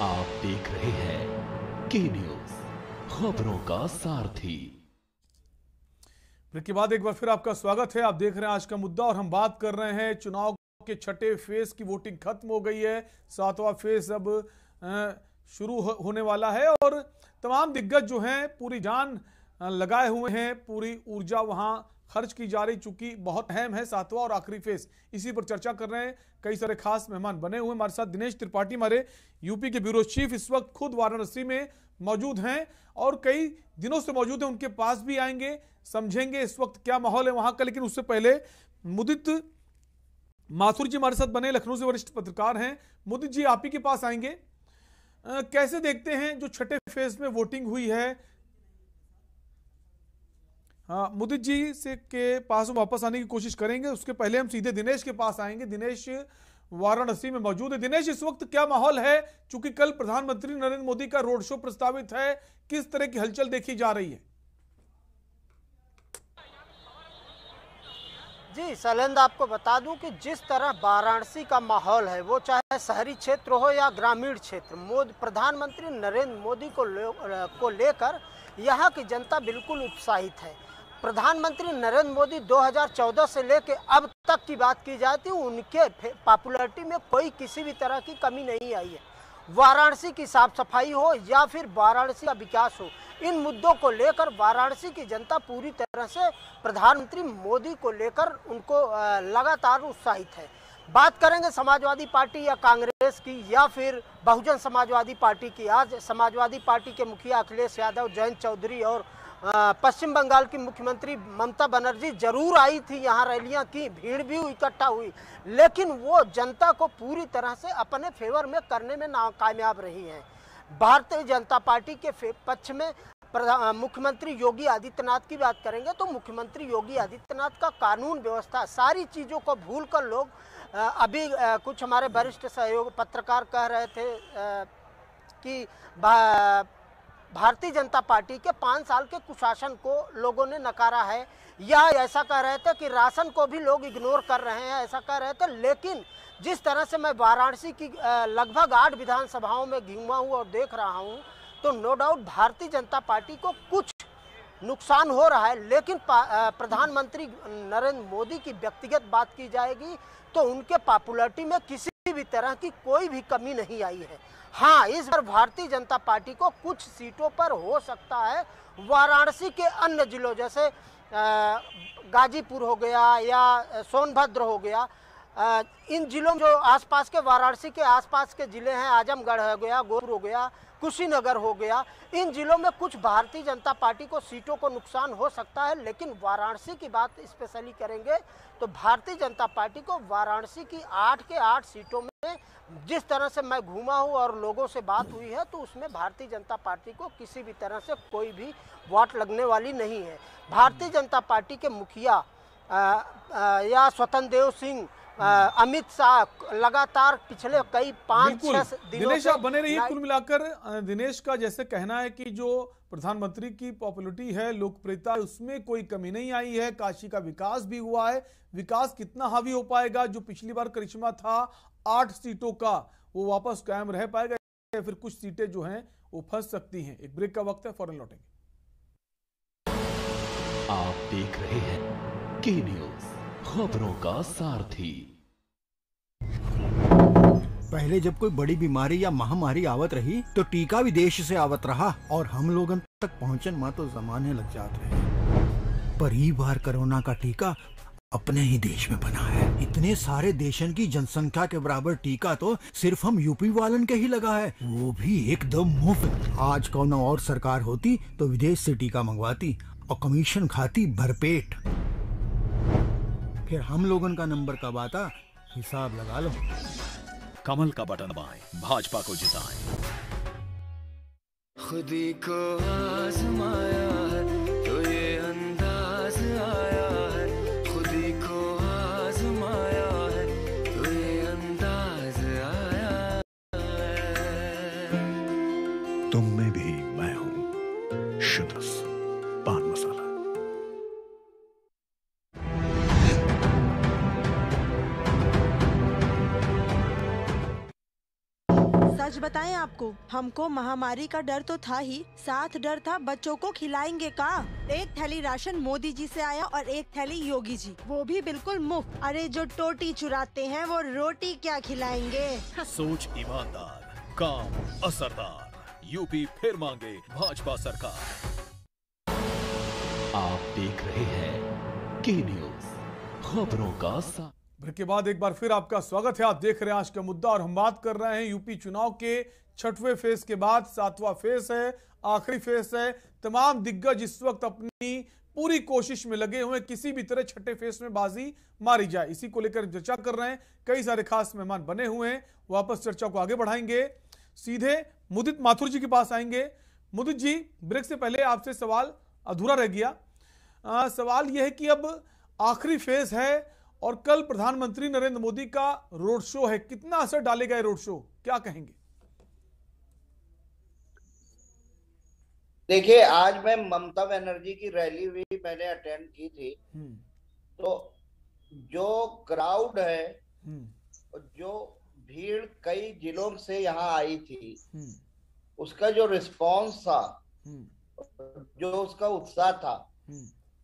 आप देख रहे हैं के न्यूज, खबरों का सारथी। ब्रेक के बाद एक बार फिर आपका स्वागत है। आप देख रहे हैं आज का मुद्दा और हम बात कर रहे हैं चुनाव के छठे फेज की वोटिंग खत्म हो गई है। 7वां फेज अब शुरू होने वाला है और तमाम दिग्गज जो हैं पूरी जान लगाए हुए हैं, पूरी ऊर्जा वहां खर्च की जा रही, चूंकि बहुत अहम है 7वां और आखिरी फेज। इसी पर चर्चा कर रहे हैं, कई सारे खास मेहमान बने हुए हमारे साथ। दिनेश त्रिपाठी हमारे यूपी के ब्यूरो चीफ इस वक्त खुद वाराणसी में मौजूद हैं और कई दिनों से मौजूद हैं, उनके पास भी आएंगे, समझेंगे इस वक्त क्या माहौल है वहां का। लेकिन उससे पहले मुदित माथुर जी हमारे साथ बने, लखनऊ से वरिष्ठ पत्रकार हैं। मुदित जी आप ही के पास आएंगे, कैसे देखते हैं जो छठे फेज में वोटिंग हुई है? हाँ, मुदित जी से के पास वापस आने की कोशिश करेंगे, उसके पहले हम सीधे दिनेश के पास आएंगे। दिनेश वाराणसी में मौजूद है। दिनेश इस वक्त क्या माहौल है, चूंकि कल प्रधानमंत्री नरेंद्र मोदी का रोड शो प्रस्तावित है, किस तरह की हलचल देखी जा रही है? जी शैलेंद्र, आपको बता दूं कि जिस तरह वाराणसी का माहौल है, वो चाहे शहरी क्षेत्र हो या ग्रामीण क्षेत्र, प्रधानमंत्री नरेंद्र मोदी को लेकर यहाँ की जनता बिल्कुल उत्साहित है। प्रधानमंत्री नरेंद्र मोदी 2014 से लेकर अब तक की बात की जाए तो उनके पॉपुलैरिटी में कोई किसी भी तरह की कमी नहीं आई है। वाराणसी की साफ सफाई हो या फिर वाराणसी का विकास हो, इन मुद्दों को लेकर वाराणसी की जनता पूरी तरह से प्रधानमंत्री मोदी को लेकर उनको लगातार उत्साहित है। बात करेंगे समाजवादी पार्टी या कांग्रेस की या फिर बहुजन समाजवादी पार्टी की। आज समाजवादी पार्टी के मुखिया अखिलेश यादव, जयंत चौधरी और पश्चिम बंगाल की मुख्यमंत्री ममता बनर्जी जरूर आई थी, यहाँ रैलियां की, भीड़ भी इकट्ठा हुई, लेकिन वो जनता को पूरी तरह से अपने फेवर में करने में नाकामयाब रही हैं। भारतीय जनता पार्टी के पक्ष में मुख्यमंत्री योगी आदित्यनाथ की बात करेंगे तो मुख्यमंत्री योगी आदित्यनाथ का कानून व्यवस्था, सारी चीज़ों को भूलकर लोग अभी कुछ हमारे वरिष्ठ सहयोग पत्रकार कह रहे थे कि भारतीय जनता पार्टी के 5 साल के कुशासन को लोगों ने नकारा है, या ऐसा कह रहे थे कि राशन को भी लोग इग्नोर कर रहे हैं, ऐसा कह रहे थे। लेकिन जिस तरह से मैं वाराणसी की लगभग 8 विधानसभाओं में घूमा हूँ और देख रहा हूँ, तो no doubt Bharatiya Janata party को कुछ नुकसान हो रहा है, लेकिन प्रधानमंत्री नरेंद्र मोदी की व्यक्तिगत बात की जाएगी तो उनके पॉपुलैरिटी में किसी भी तरह की कोई भी कमी नहीं आई है। हाँ, इस बार भारतीय जनता पार्टी को कुछ सीटों पर हो सकता है वाराणसी के अन्य जिलों जैसे गाजीपुर हो गया या सोनभद्र हो गया, इन जिलों में जो आसपास के वाराणसी के आसपास के जिले हैं, आजमगढ़ हो गया, गोरखपुर हो गया, कुशीनगर हो गया, इन जिलों में कुछ भारतीय जनता पार्टी को सीटों को नुकसान हो सकता है। लेकिन वाराणसी की बात स्पेशली करेंगे तो भारतीय जनता पार्टी को वाराणसी की 8 के 8 सीटों में, जिस तरह से मैं घूमा हूँ और लोगों से बात हुई है, तो उसमें भारतीय जनता पार्टी को किसी भी तरह से कोई भी वोट लगने वाली नहीं है। भारतीय जनता पार्टी के मुखिया या स्वतंत्र देव सिंह, अमित शाह लगातार पिछले कई 5-6 दिनों दिनेश से आप बने रहिए। कुल मिलाकर दिनेश का जैसे कहना है कि जो प्रधानमंत्री की पॉपुलैरिटी है, लोकप्रियता, उसमें कोई कमी नहीं आई है। काशी का विकास भी हुआ है। विकास कितना हावी हो पाएगा, जो पिछली बार करिश्मा था 8 सीटों का, वो वापस कायम रह पाएगा या फिर कुछ सीटें जो हैं वो फंस सकती हैं? एक ब्रेक का वक्त है, फौरन लौटेंगे। आप देख रहे हैं के न्यूज, खबरों का सारथी। पहले जब कोई बड़ी बीमारी या महामारी आवत रही तो टीका विदेश से आवत रहा और हम लोगन तक पहुंचन मा तो जमाने लग जात रहे। पर ई बार कोरोना का टीका अपने ही देश में बना है। इतने सारे देशन की जनसंख्या के बराबर टीका तो सिर्फ हम यूपी वालन के ही लगा है, वो भी एकदम मुफ्त। आज कौन और सरकार होती तो विदेश से टीका मंगवाती और कमीशन खाती भरपेट। फिर हम लोगन का नंबर कब आता, हिसाब लगा लो। कमल का बटन दबाएं, भाजपा को जिताएं। खुदी को आजमाया है तो ये अंदाज आया है, खुदी को आजमाया है तो ये अंदाज आया है। तुम में भी मैं हूं, शुद्ध पान मसाला। सच बताएं आपको, हमको महामारी का डर तो था ही, साथ डर था बच्चों को खिलाएंगे का। एक थैली राशन मोदी जी से आया और एक थैली योगी जी, वो भी बिल्कुल मुफ्त। अरे जो टोटी चुराते हैं वो रोटी क्या खिलाएंगे। सोच ईमानदार, काम असरदार, यूपी फिर मांगे भाजपा सरकार। आप देख रहे हैं के न्यूज, खबरों का साथ। ब्रेक के बाद एक बार फिर आपका स्वागत है। आप देख रहे हैं आज का मुद्दा और हम बात कर रहे हैं यूपी चुनाव के 6वें फेज के बाद 7वां फेज है, आखिरी फेज है। तमाम दिग्गज इस वक्त अपनी पूरी कोशिश में लगे हुए किसी भी तरह 6ठे फेज में बाजी मारी जाए, इसी को लेकर चर्चा कर रहे हैं। कई सारे खास मेहमान बने हुए हैं, वापस चर्चा को आगे बढ़ाएंगे। सीधे मुदित माथुर जी के पास आएंगे। मुदित जी, ब्रेक से पहले आपसे सवाल अधूरा रह गया। सवाल यह है कि अब आखिरी फेज है और कल प्रधानमंत्री नरेंद्र मोदी का रोड शो है, कितना असर डालेगा ये रोड शो, क्या कहेंगे? देखिए, आज मैं ममता बनर्जी की रैली भी मैंने अटेंड की थी, तो जो क्राउड है, जो भीड़ कई जिलों से यहाँ आई थी, उसका जो रिस्पांस था, जो उसका उत्साह था,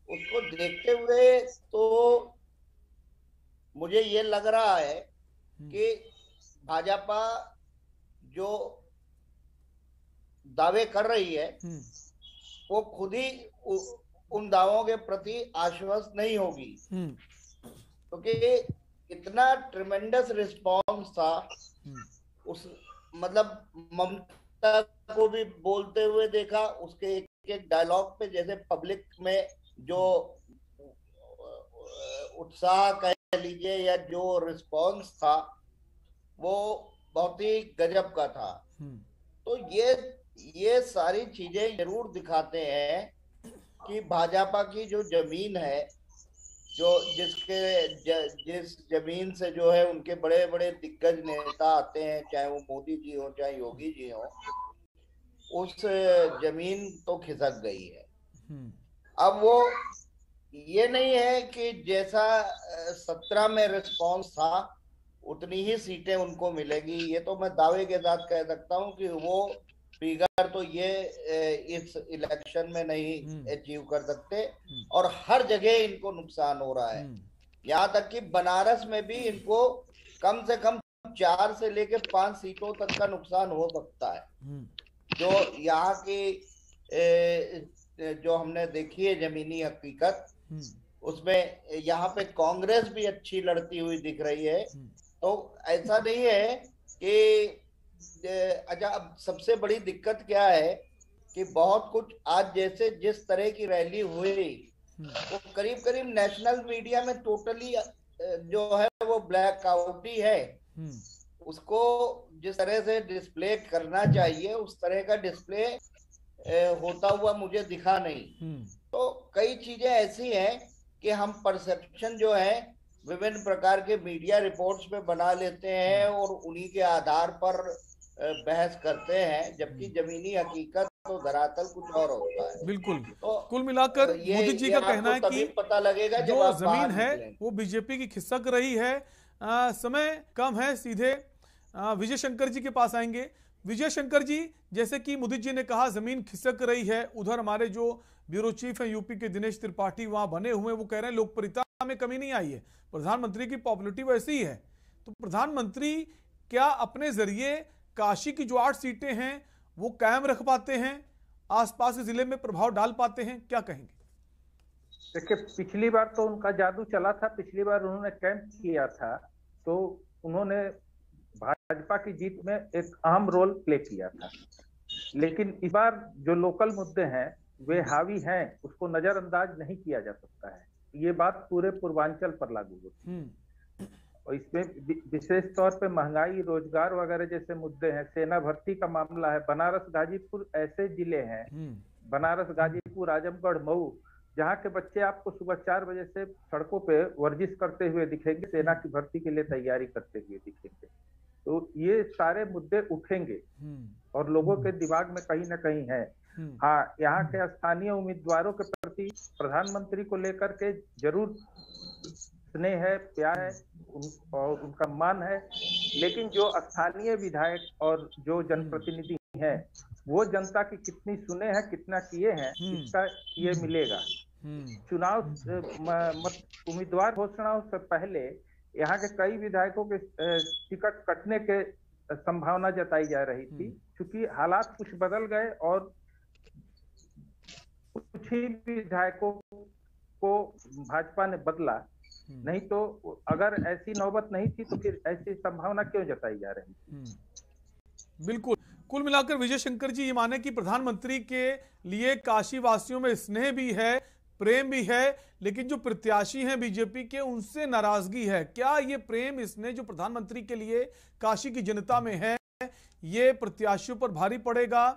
उसको देखते हुए तो मुझे ये लग रहा है कि भाजपा जो दावे कर रही है वो खुद ही उन दावों के प्रति आश्वस्त नहीं होगी, क्योंकि इतना ट्रिमेंडस रिस्पांस था। उस मतलब ममता को भी बोलते हुए देखा, उसके एक एक डायलॉग पे जैसे पब्लिक में जो उत्साह कह लीजिए या जो रिस्पांस था वो बहुत ही गजब का था। तो ये सारी चीजें जरूर दिखाते हैं कि भाजपा की जो जमीन है, जो जिस जमीन से जो है उनके बड़े बड़े दिग्गज नेता आते हैं, चाहे वो मोदी जी हो चाहे योगी जी हो, उस जमीन तो खिसक गई है। अब वो ये नहीं है कि जैसा 17 में रिस्पांस था उतनी ही सीटें उनको मिलेगी, ये तो मैं दावे के साथ कह सकता हूं कि वो फिगर तो ये इस इलेक्शन में नहीं अचीव कर सकते, और हर जगह इनको नुकसान हो रहा है। यहाँ तक कि बनारस में भी इनको कम से कम 4 से लेकर 5 सीटों तक का नुकसान हो सकता है। जो यहाँ की जो हमने देखी है जमीनी हकीकत, उसमें यहाँ पे कांग्रेस भी अच्छी लड़ती हुई दिख रही है। तो ऐसा नहीं है कि अच्छा, अब सबसे बड़ी दिक्कत क्या है कि बहुत कुछ आज जैसे जिस तरह की रैली हुई वो करीब करीब नेशनल मीडिया में टोटली जो है वो ब्लैक आउट ही है। उसको जिस तरह से डिस्प्ले करना चाहिए उस तरह का डिस्प्ले होता हुआ मुझे दिखा नहीं। तो कई चीजें ऐसी हैं कि हम परसेप्शन जो है विभिन्न प्रकार के मीडिया रिपोर्ट्स में बना लेते हैं और उन्हीं के आधार पर बहस करते हैं, जबकि जमीनी हकीकत तो धरातल कुछ और होता है। बिल्कुल। तो कुल मिलाकर मोदी जी का कहना है कि पता लगेगा जो जमीन है वो बीजेपी की खिसक रही है। समय कम है, सीधे विजय शंकर जी के पास आएंगे। विजय शंकर जी, जैसे कि मोदी जी ने कहा जमीन खिसक रही है, उधर हमारे जो ब्यूरो चीफ है यूपी के दिनेश त्रिपाठी वहां बने हुए, वो कह रहे हैं लोकप्रियता में कमी नहीं आई है, प्रधानमंत्री की पॉपुलरिटी वैसी ही है। तो प्रधानमंत्री क्या अपने जरिए काशी की जो 8 सीटें हैं वो कायम रख पाते हैं, आसपास के जिले में प्रभाव डाल पाते हैं, क्या कहेंगे? देखिए, पिछली बार तो उनका जादू चला था। पिछली बार उन्होंने कैंप किया था तो उन्होंने भाजपा की जीत में एक अहम रोल प्ले किया था, लेकिन इस बार जो लोकल मुद्दे हैं वे हावी हैं, उसको नजरअंदाज नहीं किया जा सकता है। ये बात पूरे पूर्वांचल पर लागू होती है और इसमें विशेष तौर पे महंगाई, रोजगार वगैरह जैसे मुद्दे हैं। सेना भर्ती का मामला है। बनारस, गाजीपुर ऐसे जिले हैं, बनारस, गाजीपुर, आजमगढ़, मऊ, जहाँ के बच्चे आपको सुबह 4 बजे से सड़कों पे वर्जिश करते हुए दिखेंगे, सेना की भर्ती के लिए तैयारी करते हुए दिखेंगे। तो ये सारे मुद्दे उठेंगे और लोगों के दिमाग में कहीं ना कहीं है। हाँ, यहाँ के स्थानीय उम्मीदवारों के प्रति प्रधानमंत्री को लेकर के जरूर स्नेह है, प्यार है और उनका मान है, लेकिन जो स्थानीय विधायक और जो जनप्रतिनिधि हैं वो जनता की कितनी सुने हैं, कितना किए हैं, इसका ये मिलेगा। चुनाव उम्मीदवार घोषणाओं से पहले यहाँ के कई विधायकों के टिकट कटने के संभावना जताई जा रही थी, क्योंकि हालात कुछ बदल गए और कुछ ही विधायकों को भाजपा ने बदला। नहीं तो अगर ऐसी नौबत नहीं थी तो फिर ऐसी संभावना क्यों जताई जा रही थी? बिल्कुल। कुल मिलाकर विजय शंकर जी ये माने कि प्रधानमंत्री के लिए काशी वासियों में स्नेह भी है, प्रेम भी है, लेकिन जो प्रत्याशी हैं बीजेपी के उनसे नाराजगी है। क्या ये प्रेम, स्नेह जो प्रधानमंत्री के लिए काशी की जनता में है, ये प्रत्याशियों पर भारी पड़ेगा,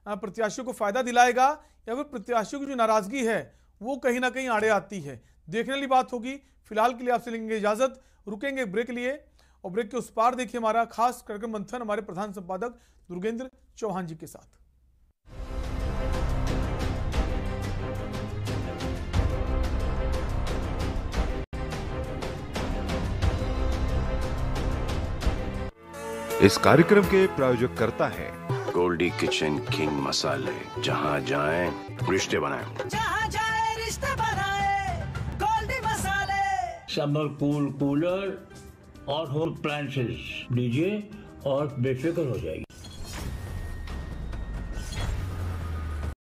प्रत्याशियों को फायदा दिलाएगा, या फिर प्रत्याशियों की जो नाराजगी है वो कहीं ना कहीं आड़े आती है? देखने वाली बात होगी। फिलहाल के लिए आपसे लेंगे इजाजत, रुकेंगे ब्रेक लिए और ब्रेक के उस पार देखिए हमारा खास कार्यक्रम मंथन हमारे प्रधान संपादक दुर्गेंद्र चौहान जी के साथ। इस कार्यक्रम के प्रायोजक करता है गोल्डी किचन किंग मसाले। जहां जाएं रिश्ते बनाएं, जहाँ जाए रिश्ते बनाए, गोल्डी मसाले। समर कूलर और होम अप्लायंसेस लीजिए और बेफिक्र हो जाइए।